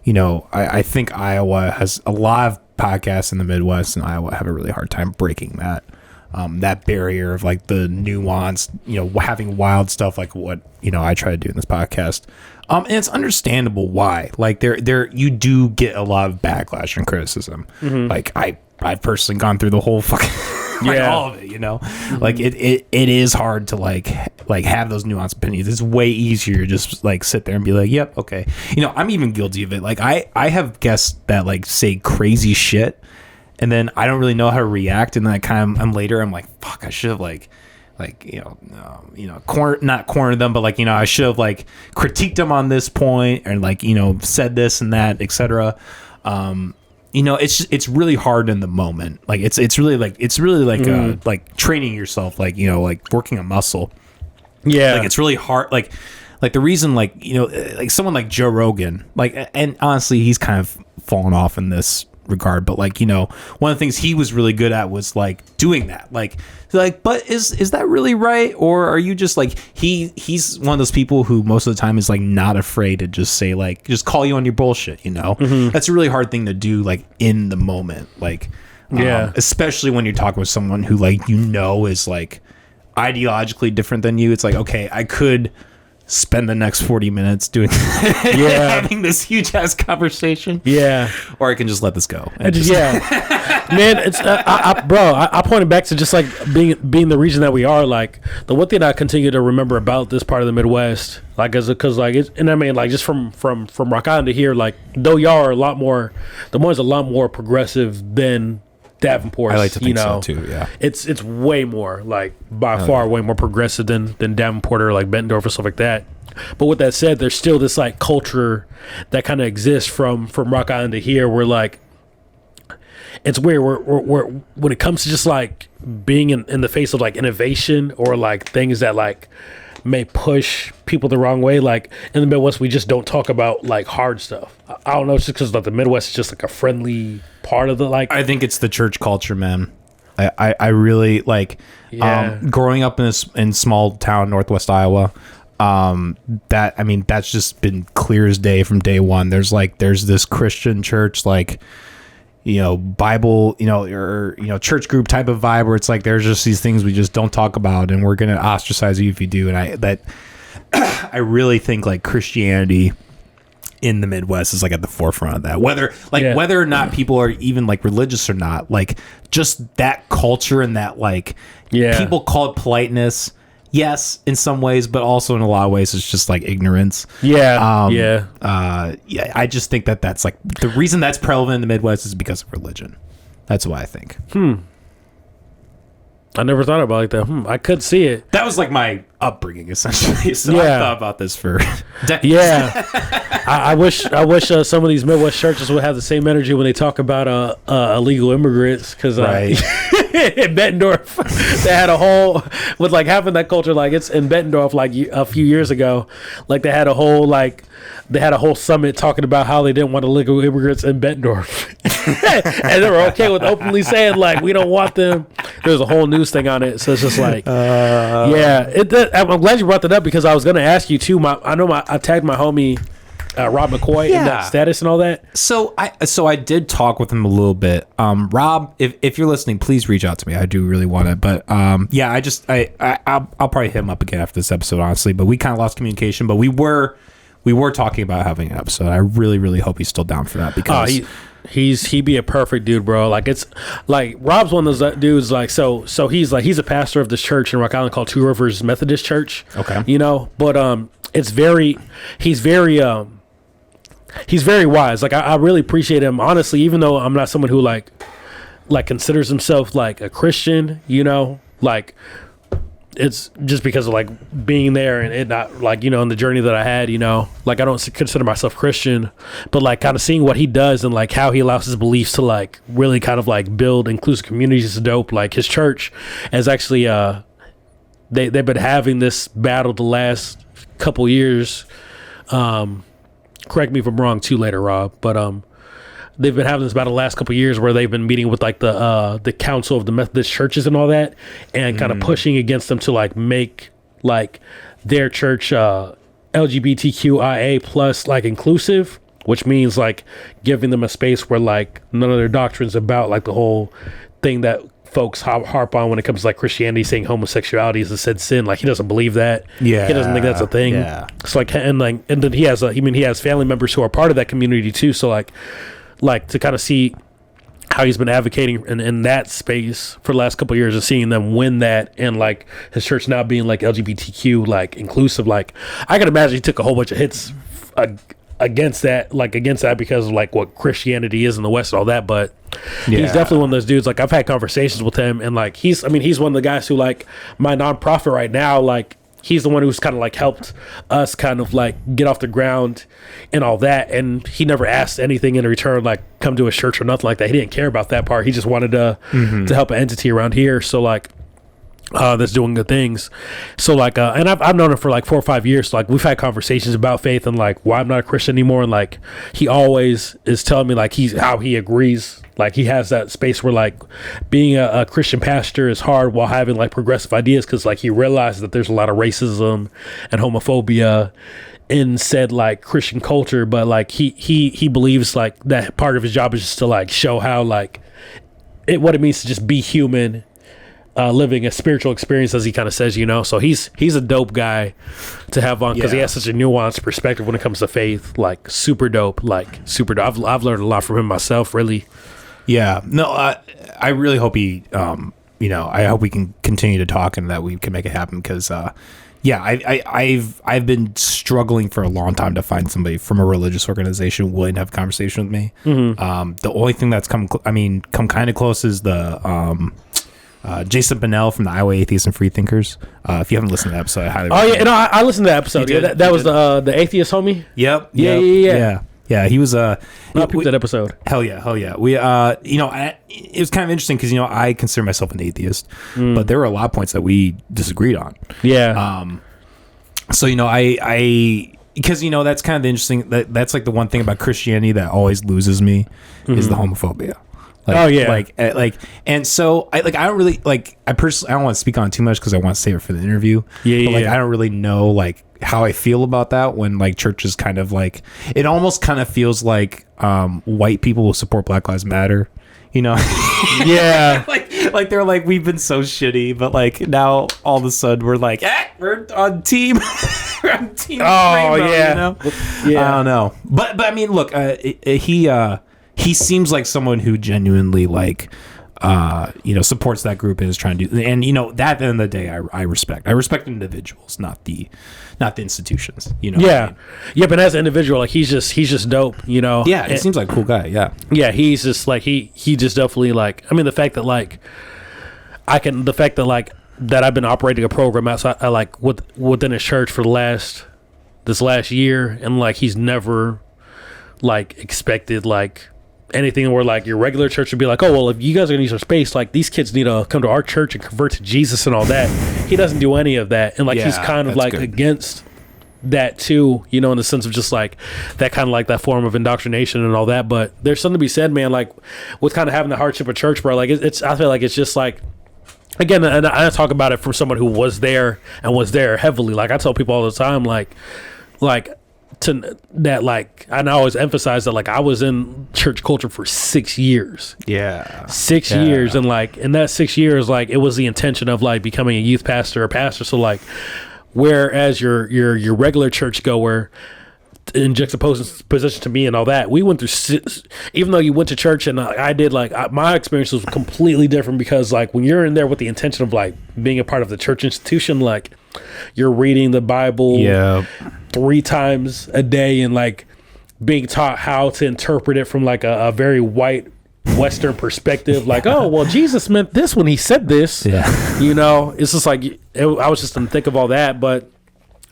you know, I think Iowa has a lot of podcasts in the Midwest, and Iowa have a really hard time breaking that barrier of like the nuance, you know, having wild stuff like what, you know, I try to do in this podcast. And it's understandable why. Like there you do get a lot of backlash and criticism. Like I've personally gone through the whole fucking all of it, you know. Like it is hard to like have those nuanced opinions. It's way easier to just like sit there and be like, yep, okay. You know, I'm even guilty of it. Like I have guests that like say crazy shit, and then I don't really know how to react, and then I'm later I'm like, fuck, I should have not cornered them, but like, you know, I should have like critiqued them on this point, and like, you know, said this and that, etc. You know, it's really hard in the moment. Like it's really like like training yourself, like, you know, like working a muscle. Yeah, like it's really hard. Like the reason, like, you know, like someone like Joe Rogan, like, and honestly, he's kind of fallen off in this regard, but like, you know, one of the things he was really good at was like doing that, like but is that really right, or are you just like he's one of those people who most of the time is like not afraid to just say like, just call you on your bullshit, you know. That's a really hard thing to do, like in the moment, like especially when you're talking with someone who, like, you know, is like ideologically different than you. It's like, okay, I could spend the next 40 minutes doing having this huge ass conversation, or I can just let this go and man, it's I pointed back to just like being the region that we are. Like, the one thing I continue to remember about this part of the Midwest, like, because like it's, and I mean, like, just from Rock Island to here, like, though y'all are a lot more progressive than Davenport. I like to think, you know, so too. Yeah, it's way more, like, by far way more progressive than Davenport or like Bettendorf or stuff like that. But with that said, there's still this like culture that kind of exists from Rock Island to here, where like it's weird. We're when it comes to just like being in the face of like innovation or like things that like may push people the wrong way. Like in the Midwest, we just don't talk about like hard stuff. I don't know, it's just because like the Midwest is just like a friendly part of the, like, I think it's the church culture, man. I really like growing up in small town Northwest Iowa. That, I mean, that's just been clear as day from day one. There's this Christian church, like, you know, Bible, you know, or, you know, church group type of vibe, where it's like there's just these things we just don't talk about, and we're gonna ostracize you if you do. And I really think like Christianity in the Midwest is like at the forefront of that, whether or not people are even like religious or not, like just that culture and that, like, people call it politeness. Yes, in some ways, but also in a lot of ways, it's just like ignorance. I just think that's like the reason that's prevalent in the Midwest is because of religion. That's why I think. I never thought about it like that. I could see it. That was like my upbringing, essentially. So I thought about this for decades. I wish some of these Midwest churches would have the same energy when they talk about illegal immigrants, because in Bettendorf they had a whole, with like having that culture, like it's in Bettendorf, like a few years ago, like they had a whole summit talking about how they didn't want illegal immigrants in Bettendorf. And they were okay with openly saying like, we don't want them. There's a whole news thing on it, so it's just like I'm glad you brought that up, because I was going to ask you too. I tagged my homie Rob McCoy in that status and all that. So I did talk with him a little bit. Rob, if you're listening, please reach out to me. I do really want it, but I'll probably hit him up again after this episode, honestly. But we kind of lost communication. But we were talking about having an episode. I really, really hope he's still down for that, because he'd be a perfect dude, bro. Like, it's like Rob's one of those dudes, like, so he's a pastor of this church in Rock Island called Two Rivers Methodist Church. Okay. You know, but he's very wise. Like, I really appreciate him, honestly, even though I'm not someone who like like considers himself like a Christian, you know, like it's just because of like being there and it not like, you know, in the journey that I had, you know, like I don't consider myself Christian, but like kind of seeing what he does and like how he allows his beliefs to like really kind of like build inclusive communities is dope. Like his church has actually they've been having this battle the last couple years. Correct me if I'm wrong too later, Rob, but they've been having this battle the last couple of years where they've been meeting with like the council of the Methodist churches and all that, and kind of pushing against them to like make like their church LGBTQIA plus like inclusive, which means like giving them a space where like none of their doctrines about like the whole thing that folks harp on when it comes to like Christianity, saying homosexuality is a sin. Like he doesn't believe that. Yeah, he doesn't think that's a thing. Yeah. So like and then he has he has family members who are part of that community too. So like to kind of see how he's been advocating in that space for the last couple of years and seeing them win that, and like his church now being like LGBTQ like inclusive, like I can imagine he took a whole bunch of hits against that because of like what Christianity is in the West and all that, but he's definitely one of those dudes. Like I've had conversations with him, and like he's one of the guys who like my nonprofit right now, like he's the one who's kind of like helped us kind of like get off the ground and all that. And he never asked anything in return, like come to his church or nothing like that. He didn't care about that part. He just wanted to help an entity around here. So like, that's doing good things. So like, and I've known him for like 4 or 5 years. So like we've had conversations about faith and like why I'm not a Christian anymore. And like, he always is telling me like how he agrees. Like he has that space where like being a Christian pastor is hard while having like progressive ideas. Cause like he realizes that there's a lot of racism and homophobia in said like Christian culture. But like he believes like that part of his job is just to like show how like what it means to just be human, living a spiritual experience, as he kind of says, you know. So he's a dope guy to have on because he has such a nuanced perspective when it comes to faith. Like super dope. I've learned a lot from him myself, really. Yeah, no, I really hope he, I hope we can continue to talk and that we can make it happen because, I've been struggling for a long time to find somebody from a religious organization willing to have a conversation with me. The only thing that's come kind of close is the Jason Bonnell from the Iowa Atheists and Freethinkers. If you haven't listened to that episode, I highly recommend it. I listened to that episode. Yeah, that was the atheist homie. Yep. Yeah, he was I peeped that episode. Hell yeah. We it was kind of interesting because I consider myself an atheist, but there were a lot of points that we disagreed on. Yeah. So I because that's kind of the interesting that's like the one thing about Christianity that always loses me is the homophobia. And so I don't really I personally I don't want to speak on it too much because I want to save it for the interview. I don't really know like how I feel about that when like churches kind of like it almost kind of feels like white people will support Black Lives Matter, Yeah. like they're like we've been so shitty, but like now all of a sudden we're like we're on team. We're on team. Oh Rainbow, yeah. I don't know, but I mean, look, he seems like someone who genuinely like supports that group and is trying to do, and that at the end of the day I respect individuals, not the institutions, Yeah. Yeah, but as an individual, like he's just dope, Yeah, it seems like a cool guy. Yeah, he's just like he just definitely like, I mean, the fact that like that I've been operating a program outside like within his church for this last year, and like he's never like expected like anything where like your regular church would be like, oh well, if you guys are gonna use our space, like these kids need to come to our church and convert to Jesus and all that. He doesn't do any of that, and like he's kind of like good. Against that too, in the sense of just like that kind of like that form of indoctrination and all that. But there's something to be said, man, like with kind of having the hardship of church, bro. Like it's I feel like it's just like, again, and I talk about it from someone who was there and was there heavily. Like I tell people all the time, like to that, like, and I always emphasize that like I was in church culture for 6 years. 6 years, and like in that 6 years, like it was the intention of like becoming a youth pastor or pastor. So like, whereas your regular church goer in juxtaposition to me and all that, we went through even though you went to church and I did, like my experience was completely different because like when you're in there with the intention of like being a part of the church institution, like you're reading the Bible 3 times a day and like being taught how to interpret it from like a very white Western perspective, like, oh, well, Jesus meant this when he said this. Yeah. You know, it's just like, I was just in the thick of all that. But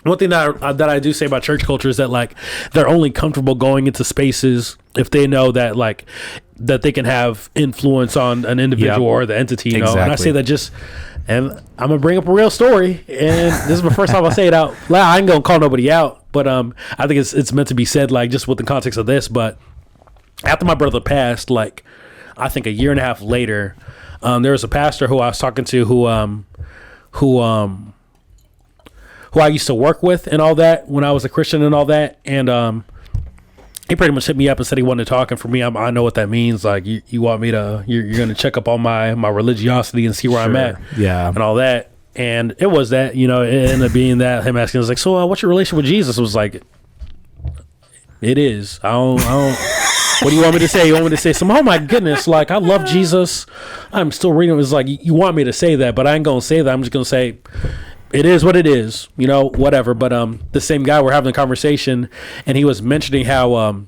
one thing that I do say about church culture is that, like, they're only comfortable going into spaces if they know that, like, that they can have influence on an individual or the entity, you know. Exactly. And I say that just, and I'm gonna bring up a real story, and this is my first time I say it out loud. I ain't gonna call nobody out, but I think it's meant to be said, like, just with the context of this. But after my brother passed, like, I think a year and a half later, there was a pastor who I was talking to who I used to work with and all that when I was a Christian and all that. And he pretty much hit me up and said he wanted to talk. And for me, I know what that means. Like, you want me to, you're going to check up on my religiosity and see where I'm at. Yeah. And all that. And it was that, you know, it ended up being that, him asking, I was like, so what's your relationship with Jesus? It was like, it is. I don't what do you want me to say? You want me to say oh my goodness, like, I love Jesus, I'm still reading. It was like, you want me to say that, but I ain't gonna say that. I'm just gonna say it is what it is, you know, whatever. But the same guy, we're having a conversation, and he was mentioning how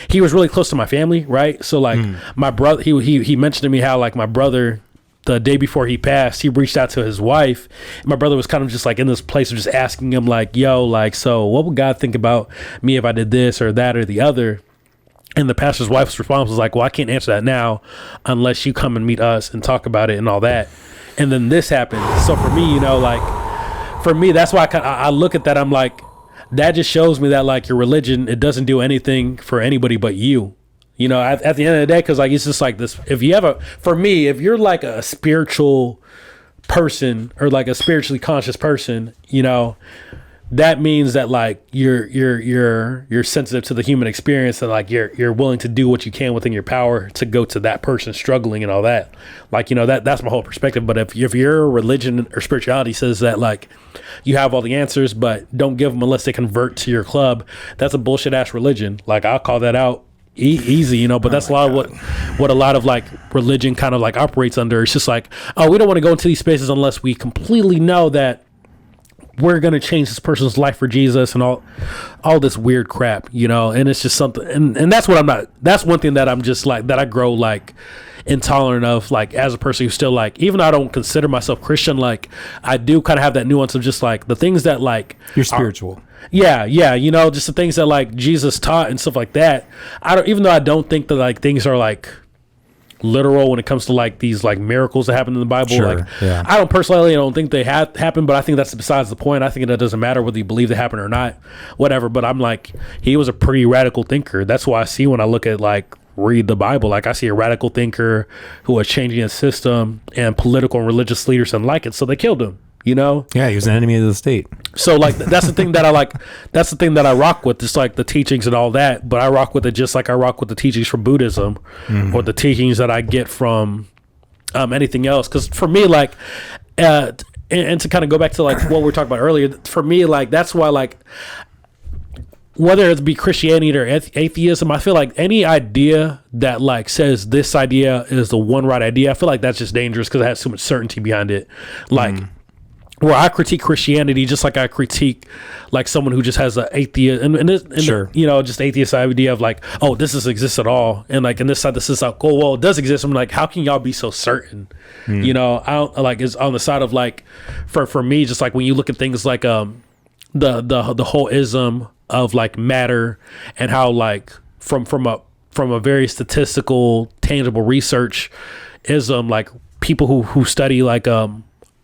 he was really close to my family, right? So, like, my brother, he mentioned to me how, like, my brother, the day before he passed, he reached out to his wife. And my brother was kind of just like in this place of just asking him, like, yo, like, so what would God think about me if I did this or that or the other? And the pastor's wife's response was like, well, I can't answer that now unless you come and meet us and talk about it and all that. And then this happened. So for me, you know, like, for me, that's why I look at that. I'm like, that just shows me that, like, your religion, it doesn't do anything for anybody but you. You know, at the end of the day, because, like, it's just like this. If you have for me, if you're like a spiritual person or like a spiritually conscious person, you know, that means that, like, you're sensitive to the human experience, and, like, you're willing to do what you can within your power to go to that person struggling and all that. Like, you know, that's my whole perspective. But if your religion or spirituality says that, like, you have all the answers, but don't give them unless they convert to your club, that's a bullshit ass religion. Like, I'll call that out easy, you know. But that's a lot of what a lot of, like, religion kind of, like, operates under. It's just like, oh, we don't want to go into these spaces unless we completely know that we're going to change this person's life for Jesus and all this weird crap, you know. And it's just something, and that's what I'm not, that's one thing that I'm just like, that I grow, like, intolerant of, like, as a person who's still, like, even though I don't consider myself Christian, like, I do kind of have that nuance of just, like, the things that, like, you're spiritual. Yeah, you know, just the things that, like, Jesus taught and stuff like that. Even though I don't think that, like, things are, like, literal when it comes to, like, these, like, miracles that happen in the Bible. Sure, like, yeah. I don't think they have happened, but I think that's besides the point. I think that doesn't matter whether you believe they happened or not, whatever. But I'm like, he was a pretty radical thinker. That's why I see when I look at, like, read the Bible, like, I see a radical thinker who was changing a system, and political and religious leaders didn't like it, so they killed him, you know? Yeah, he was an enemy of the state. So, like, that's the thing that I like. That's the thing that I rock with, just like the teachings and all that. But I rock with it just like I rock with the teachings from Buddhism, or the teachings that I get from anything else. Because for me, like, and to kind of go back to, like, what we were talking about earlier, for me, like, that's why, like, whether it be Christianity or atheism, I feel like any idea that, like, says this idea is the one right idea, I feel like that's just dangerous because it has so much certainty behind it. Like, where I critique Christianity just like I critique, like, someone who just has an atheist and Sure. you know, just atheist idea of, like, oh, this doesn't exist at all, and, like, in this side, this is like, oh, well, it does exist. I'm like, how can y'all be so certain? You know, I don't, like, is on the side of, like, for me, just like when you look at things like the whole ism of, like, matter, and how, like, from a very statistical, tangible research ism, like, people who study, like,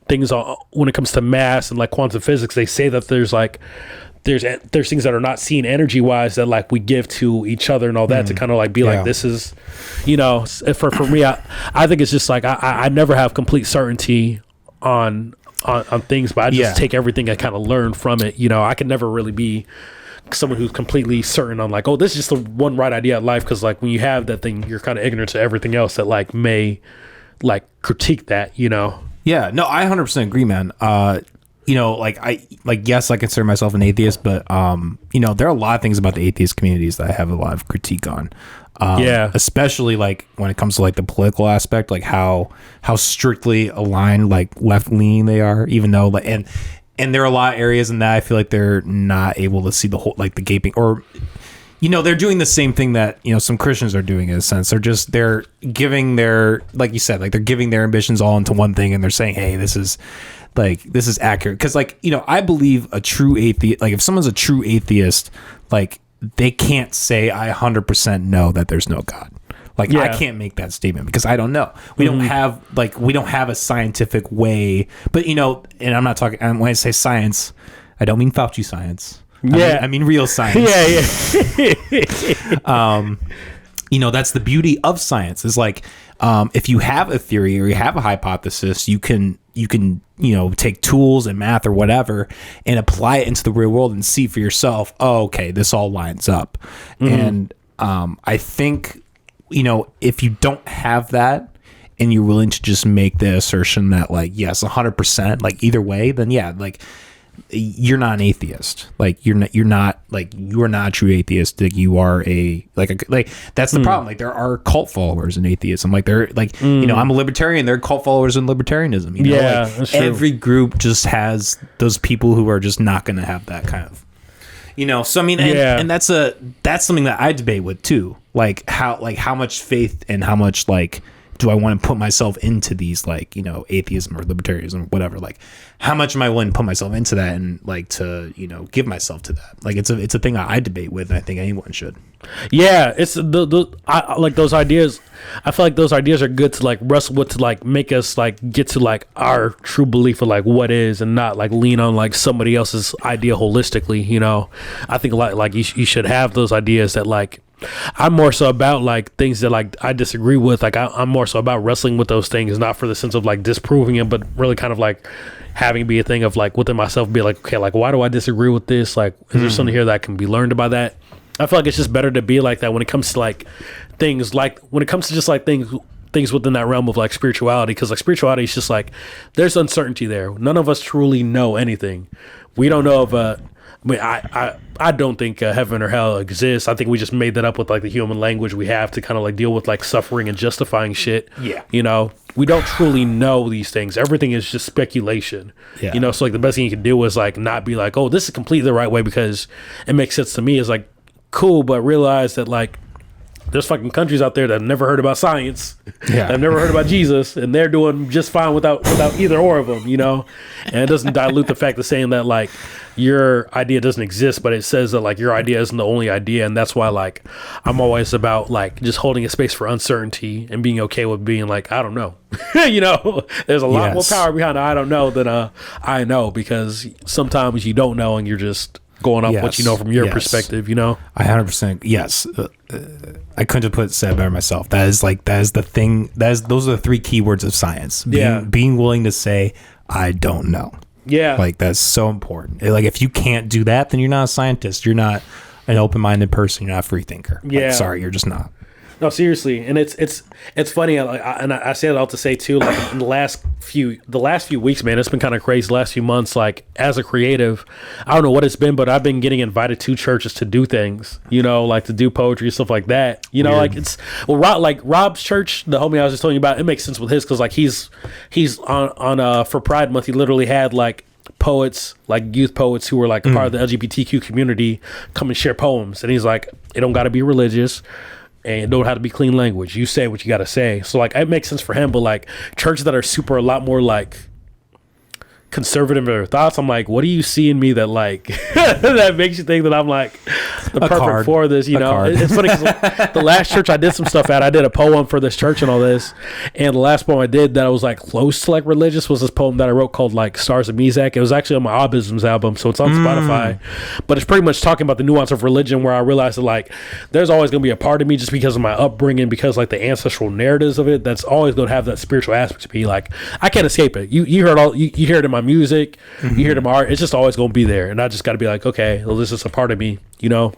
things when it comes to mass and, like, quantum physics, they say that there's things that are not seen energy wise that, like, we give to each other and all that to kind of, like, be like, this is, you know, for me, I think it's just like I never have complete certainty on things, but I just take everything I kind of learn from it. You know, I can never really be someone who's completely certain on, like, oh, this is just the one right idea of life, because, like, when you have that thing, you're kind of ignorant to everything else that, like, may, like, critique that, you know. Yeah, no, I 100% agree, man. You know, like, yes, I consider myself an atheist, but you know, there are a lot of things about the atheist communities that I have a lot of critique on. Especially, like, when it comes to, like, the political aspect, like how strictly aligned, like, left leaning they are, even though, like, and there are a lot of areas in that I feel like they're not able to see the whole, like, the gaping, or they're doing the same thing that, some Christians are doing in a sense. They're giving their, like you said, like they're giving their ambitions all into one thing, and they're saying, hey, this is accurate. Because, like, I believe a true atheist, like if someone's a true atheist, like they can't say, I 100% know that there's no God. Like, I can't make that statement because I don't know. We don't have a scientific way, but, and I'm not talking, and when I say science, I don't mean Fauci science. I mean real science. That's the beauty of science, is like, if you have a theory or you have a hypothesis, you can take tools and math or whatever and apply it into the real world and see for yourself, oh, okay, this all lines up. And I think, if you don't have that and you're willing to just make the assertion that, like, yes, 100%, like either way, then yeah, like you're not an atheist. Like you are not a true atheist. Like you are that's the problem. Like there are cult followers in atheism. Like they're like, I'm a libertarian. There are cult followers in libertarianism. That's true. Every group just has those people who are just not going to have that kind of, so I mean, and that's something that I debate with too. Like how much faith and how much, like, do I want to put myself into these, like, atheism or libertarianism or whatever? Like, how much am I willing to put myself into that and, like, to, give myself to that? Like, it's a thing I debate with, and I think anyone should. Yeah, it's I like those ideas. I feel like those ideas are good to, like, wrestle with, to, like, make us, like, get to, like, our true belief of, like, what is, and not, like, lean on, like, somebody else's idea holistically. I think like you should have those ideas that, like, I'm more so about, like, things that, like, I disagree with. Like, I'm more so about wrestling with those things, not for the sense of, like, disproving it, but really kind of, like, having it be a thing of, like, within myself, be like, okay, like, why do I disagree with this? Like, is there something here that can be learned by that? I feel like it's just better to be like that when it comes to, like, things, like, when it comes to just, like, things within that realm of, like, spirituality, because, like, spirituality is just, like, there's uncertainty there. None of us truly know anything. We don't know if I don't think heaven or hell exists. I think we just made that up with, like, the human language we have to kind of, like, deal with, like, suffering and justifying shit. Yeah. We don't truly know these things. Everything is just speculation. Yeah. So, like, the best thing you can do is, like, not be like, oh, this is completely the right way because it makes sense to me. Is like, cool, but realize that, like, there's fucking countries out there that have never heard about science. Yeah. Have never heard about Jesus, and they're doing just fine without either or of them, And it doesn't dilute the fact of saying that, like, your idea doesn't exist, but it says that, like, your idea isn't the only idea, and that's why, like, I'm always about, like, just holding a space for uncertainty and being okay with being like, I don't know. There's a lot more power behind I don't know than I know, because sometimes you don't know and you're just going off what you know from your perspective, I 100%, yes. I couldn't have put it said better myself. Those are the three keywords of science. Being willing to say, I don't know. Yeah. Like, that's so important. Like, if you can't do that, then you're not a scientist. You're not an open-minded person. You're not a free thinker. Yeah. Like, sorry, you're just not. No, seriously, and it's funny, and I say that all to say too. Like, in the last few weeks, man, it's been kind of crazy. The last few months, like, as a creative, I don't know what it's been, but I've been getting invited to churches to do things, like to do poetry, stuff like that. Weird. Like, it's Rob's church, the homie I was just telling you about. It makes sense with his because, like, he's on for Pride Month. He literally had, like, poets, like youth poets who were, like, a part of the LGBTQ community come and share poems, and he's like, it don't got to be religious. And it don't have to be clean language. You say what you got to say. So, like, it makes sense for him. But, like, churches that are a lot more, like, conservative in their thoughts, I'm like, what do you see in me that, like, that makes you think that I'm, like, the perfect for this, It's funny because the last church I did some stuff at, I did a poem for this church and all this. And the last poem I did that I was, like, close to, like, religious was this poem that I wrote called, like, Stars of Mizak. It was actually on my Aubs album, so it's on Spotify. But it's pretty much talking about the nuance of religion, where I realized that, like, there's always going to be a part of me just because of my upbringing, because, like, the ancestral narratives of it, that's always going to have that spiritual aspect to me. Like, I can't escape it. You hear it in my music, you hear it in my art. It's just always going to be there. And I just got to be like, okay, well, this is a part of me, But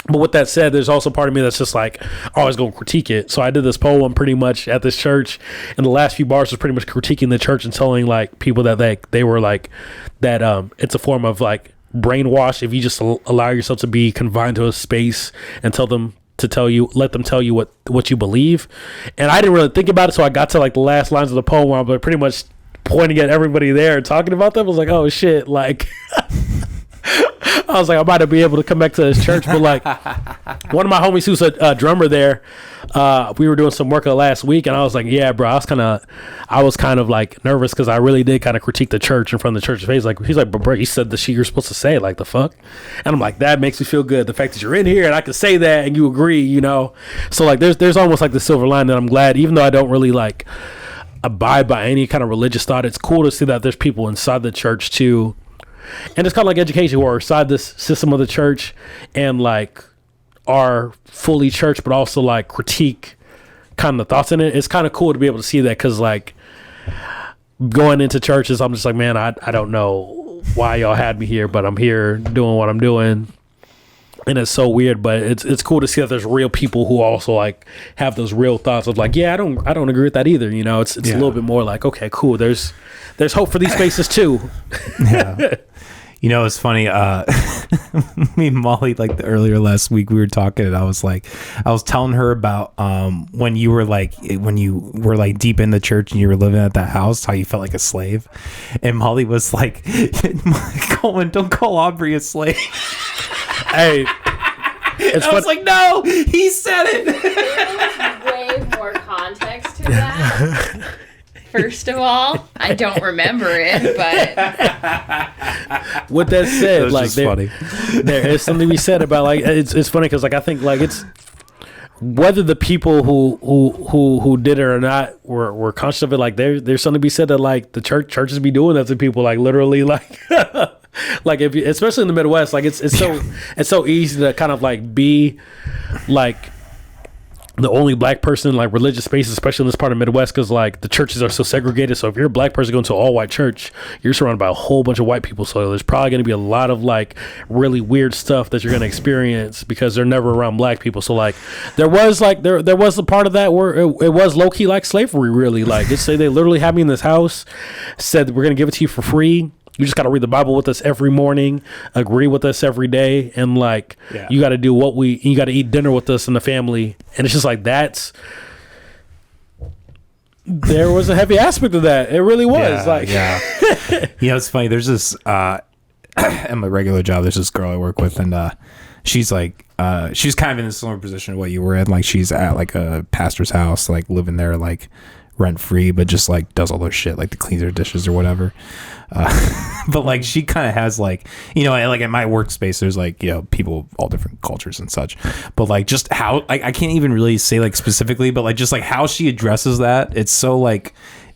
with that said, there's also part of me that's just like always going to critique it. So I did this poem pretty much at this church, and the last few bars was pretty much critiquing the church and telling, like, people that they were like that it's a form of, like, brainwash if you just allow yourself to be confined to a space and let them tell you what you believe. And I didn't really think about it, so I got to, like, the last lines of the poem where I'm, like, pretty much pointing at everybody there and talking about them. I was like, oh shit, like I was like, I might not be able to come back to this church, but like one of my homies who's a drummer there, we were doing some work last week, and I was like, yeah, bro, I was kind of like nervous because I really did kind of critique the church in front of the church's face. He's like, bro, you said the shit you're supposed to say, like the fuck, and I'm like, that makes me feel good. The fact that you're in here and I can say that and you agree, you know. So like, there's almost like the silver lining that I'm glad, even though I don't really like abide by any kind of religious thought, it's cool to see that there's people inside the church too. And it's kind of like education, who are inside this system of the church and like are fully church, but also like critique kind of the thoughts in it. It's kind of cool to be able to see that, because like going into churches, I'm just like, man, I don't know why y'all had me here, but I'm here doing what I'm doing. And it's so weird, but it's cool to see that there's real people who also like have those real thoughts of like, yeah, I don't agree with that either. You know, it's a little bit more like, okay, cool. There's hope for these spaces too. Yeah. You know, it's funny. Me and Molly, like earlier last week, we were talking, and I was telling her about when you were like deep in the church and you were living at that house, how you felt like a slave. And Molly was like, Coleman, don't call Aubrey a slave. Hey, I was like, no, he said it. There was way more context to that. First of all, I don't remember it, but with that said, like funny. There is something we said about like it's funny because like I think like it's whether the people who did it or not were conscious of it. Like there's something to be said that like the churches be doing that to people, like literally like. Like if you, especially in the Midwest, like it's so easy to kind of like be like the only black person in like religious spaces, especially in this part of the Midwest, because like the churches are so segregated. So if you're a black person going to an all white church, you're surrounded by a whole bunch of white people. So there's probably going to be a lot of like really weird stuff that you're going to experience because they're never around black people. So like there was a part of that where it was low key like slavery, really. Like just say they literally had me in this house, said we're going to give it to you for free. You just got to read the Bible with us every morning, agree with us every day, and like you got to do you got to eat dinner with us and the family. And it's just like there was a heavy aspect of that. It really was You know, it's funny. There's this at my regular job. There's this girl I work with, and she's like she's kind of in a similar position to what you were in. Like she's at like a pastor's house, like living there, like rent free, but just like does all their shit, like to clean their dishes or whatever. But like she kind of has like, you know, like in my workspace there's like, you know, people of all different cultures and such, but like just how like I can't even really say like specifically, but like just like how she addresses that, it's so like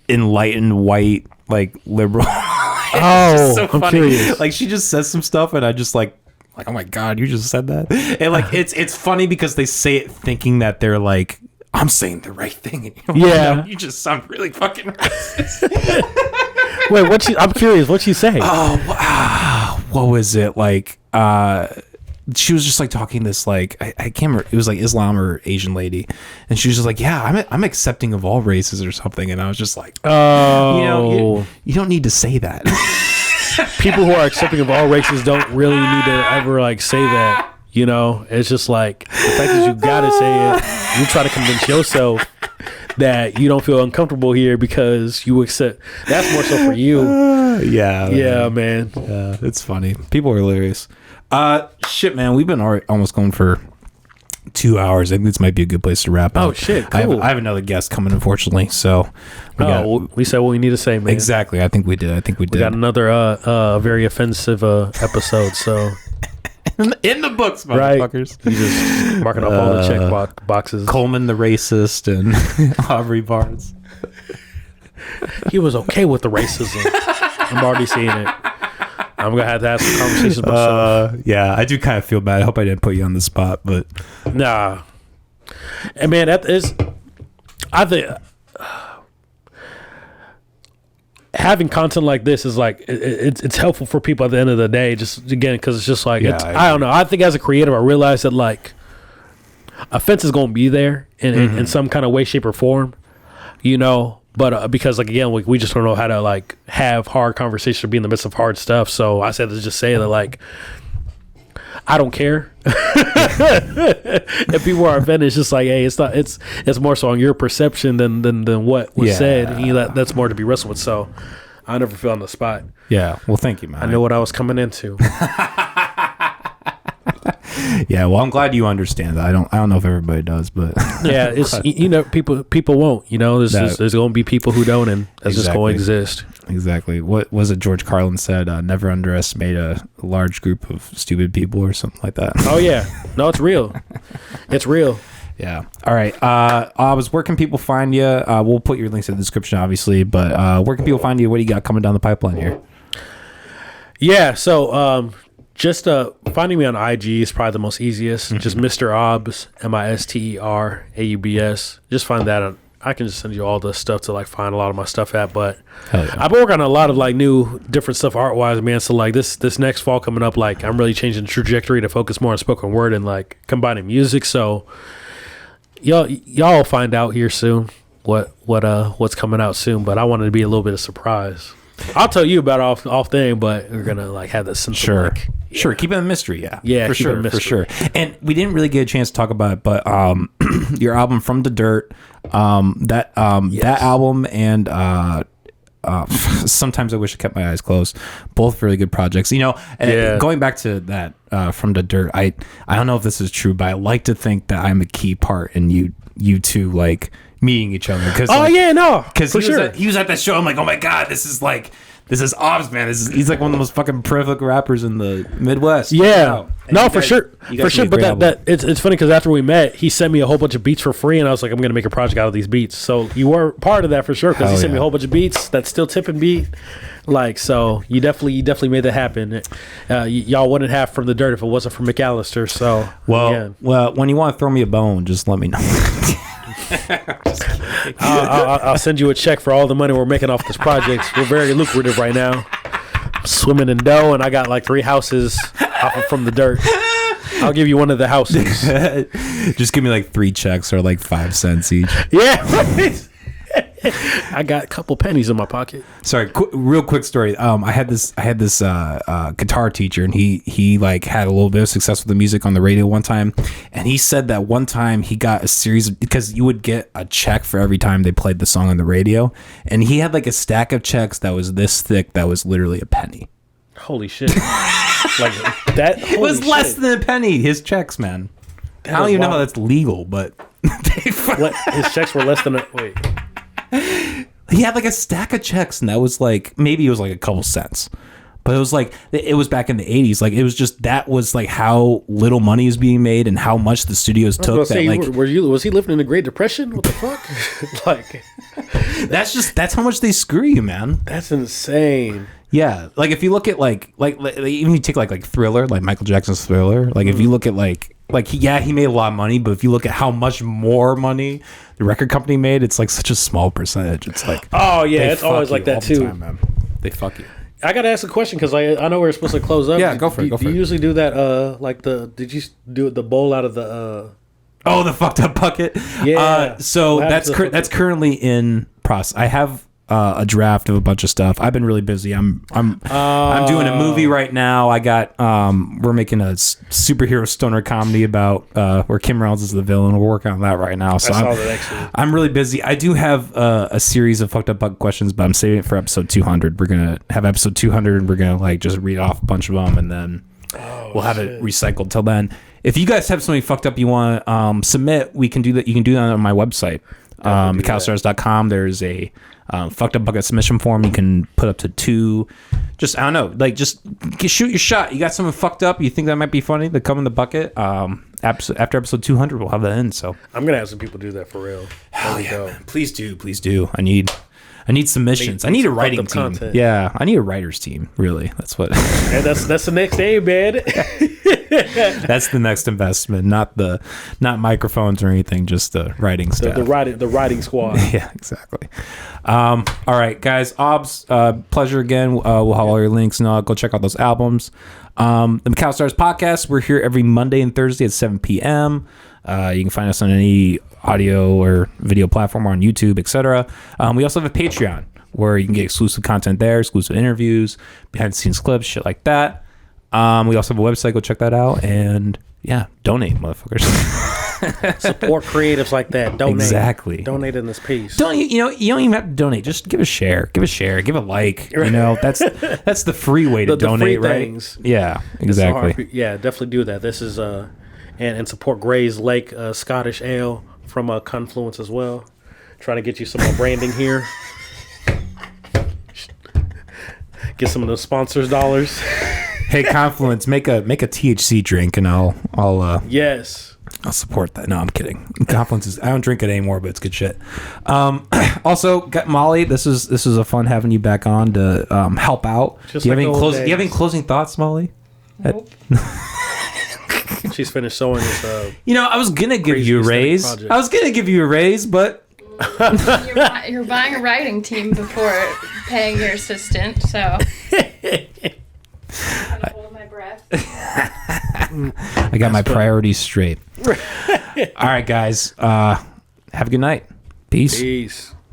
enlightened white, like liberal. So I'm curious. Like she just says some stuff and I just like oh my god, you just said that. And like it's funny because they say it thinking that they're like, I'm saying the right thing, and you're like, no, you just sound really fucking racist. Wait, I'm curious. What'd she say? Oh, what was it like? She was just like talking this like I can't remember. It was like Islam or Asian lady, and she was just like, yeah, I'm accepting of all races or something. And I was just like, oh, you know, you don't need to say that. People who are accepting of all races don't really need to ever like say that. You know, it's just like the fact that you gotta say it. You try to convince yourself that you don't feel uncomfortable here because you accept. That's more so for you. Yeah, man. Yeah, it's funny. People are hilarious. Shit, man. We've been almost going for 2 hours. I think this might be a good place to wrap up. Oh shit, cool. I have another guest coming, unfortunately. So we said what we need to say, man. Exactly. I think we did. We got another very offensive episode. So. In the books, motherfuckers. Right. You just marking up all the check boxes. Coleman the racist and Aubrey Barnes. He was okay with the racism. I'm already seeing it. I'm going to have some conversations myself. Yeah, I do kind of feel bad. I hope I didn't put you on the spot, but... Nah. And man, that is... I think... having content like this is like it's helpful for people at the end of the day, just again because it's just like I don't know, I think as a creative I realize that like offense is going to be there in some kind of way, shape or form, you know, but because like again we just don't know how to like have hard conversations or be in the midst of hard stuff. So I said to just say that like I don't care if people are offended. It's just like, hey, it's more so on your perception than what was said. And that's more to be wrestled with. So I never feel on the spot. Yeah. Well, thank you, man. I know what I was coming into. Yeah. Well, I'm glad you understand that. I don't know if everybody does, but yeah, it's people won't. There's going to be people who don't, and that's just going to exist. Exactly. What was it? George Carlin said, "Never underestimate a large group of stupid people," or something like that. Oh yeah, no, it's real. It's real. Yeah. All right. Where can people find you? We'll put your links in the description, obviously. But where can people find you? What do you got coming down the pipeline here? Yeah. So just finding me on IG is probably the most easiest. Mm-hmm. Just Mr. Aubs, MisterAubs. Just find that. I can just send you all the stuff to like find a lot of my stuff at. But yeah. I've been working on a lot of like new different stuff art wise, man. So like this next fall coming up, like I'm really changing the trajectory to focus more on spoken word and like combining music. So y'all will find out here soon what's coming out soon. But I wanted to be a little bit of surprise. I'll tell you about off thing, but we're gonna like have this sense of like, sure, keep it a mystery, yeah, for sure. And we didn't really get a chance to talk about it, but your album From the Dirt, that album and Sometimes I Wish I Kept My Eyes Closed, both really good projects. And going back to that From the Dirt, I don't know if this is true, but I like to think that I'm a key part in you two like meeting each other. Because he was at that show. I'm like, oh my god, this is Aubs, man. He's like one of the most fucking prolific rappers in the Midwest. Yeah, for sure. But that it's funny because after we met, he sent me a whole bunch of beats for free, and I was like, I'm gonna make a project out of these beats. So you were part of that for sure because he sent me a whole bunch of beats. That Still Tipping beat, like, so you definitely made that happen. Y'all wouldn't have From the Dirt if it wasn't for McAllister. So well, when you want to throw me a bone, just let me know. I'll send you a check for all the money we're making off this project. We're very lucrative right now. I'm swimming in dough, and I got like 3 houses off of From the Dirt. I'll give you one of the houses. Just give me like 3 checks or like 5 cents each. Yeah, right. I got a couple pennies in my pocket. Sorry, real quick story. I had this guitar teacher, and he like had a little bit of success with the music on the radio one time, and he said that one time he got a series because you would get a check for every time they played the song on the radio, and he had like a stack of checks that was this thick that was literally a penny. Holy shit! Like that. It was less than a penny. His checks, man. I don't even know how that's legal, but his checks were less than a wait. He had like a stack of checks, and that was like, maybe it was like a couple cents, but it was like, it was back in the 80s. Like, it was just, that was like how little money is being made and how much the studios took. Was he living in the Great Depression? What the fuck? Like, that's how much they screw you, man. That's insane. Yeah, like if you look at like even you take like Thriller, like Michael Jackson's Thriller, like if you look at like he made a lot of money, but if you look at how much more money the record company made, it's like such a small percentage. It's like, oh yeah, it's always like that too. Time, man. They fuck you. I gotta ask a question because I know we're supposed to close up. Yeah, go for it. Do you usually do that? Did you do the bowl out of the? Oh, the fucked up bucket. Yeah. So that's currently in process. I have a draft of a bunch of stuff. I've been really busy. I'm doing a movie right now. I got we're making a superhero stoner comedy about where Kim Reynolds is the villain. We're working on that right now. So I'm really busy. I do have a series of fucked up bucket questions, but I'm saving it for episode 200. We're gonna have episode 200, and we're gonna like just read off a bunch of them, and then we'll have it recycled till then. If you guys have something fucked up you want to submit, we can do that. You can do that on my website, McAllister's.com. There's a fucked up bucket submission form. You can put up to 2. Just, I don't know, like just shoot your shot. You got something fucked up, you think that might be funny, that come in the bucket. After episode 200, we'll have that in. So I'm gonna have some people do that for real. Hell yeah, man. Please do. I need submissions. I need a writing team. Content. Yeah, I need a writer's team. Really, that's what. And that's the next day, man. That's the next investment, not microphones or anything, just the writing staff. The writing squad. Yeah, exactly. All right, guys. Aubs, pleasure again. We'll have all your links and all. Go check out those albums. The McAllister's podcast. We're here every Monday and Thursday at 7 p.m. You can find us on any audio or video platform or on YouTube, etc. We also have a Patreon where you can get exclusive content there, exclusive interviews, behind the scenes clips, shit like that. We also have a website. Go check that out. And yeah, donate, motherfuckers. Support creatives like that. Donate. Exactly. Donate in this piece. You don't even have to donate. Just give a share. Give a like. You know, that's the free way to donate, free right? things. Yeah, exactly. Yeah, definitely do that. This is and support Gray's Lake Scottish Ale from Confluence as well. Trying to get you some more branding here. Get some of those sponsors dollars. Hey, Confluence, make a THC drink, and I'll yes, I'll support that. No, I'm kidding. Confluence is, I don't drink it anymore, but it's good shit. Also, Molly, this is a fun having you back on to help out. Do you have any closing thoughts, Molly? Nope. She's finished sewing this. I was gonna give you a raise. But You're buying a writing team before paying your assistant, so I'm gonna hold my breath. I got my priorities straight. All right, guys. Have a good night. Peace. Peace.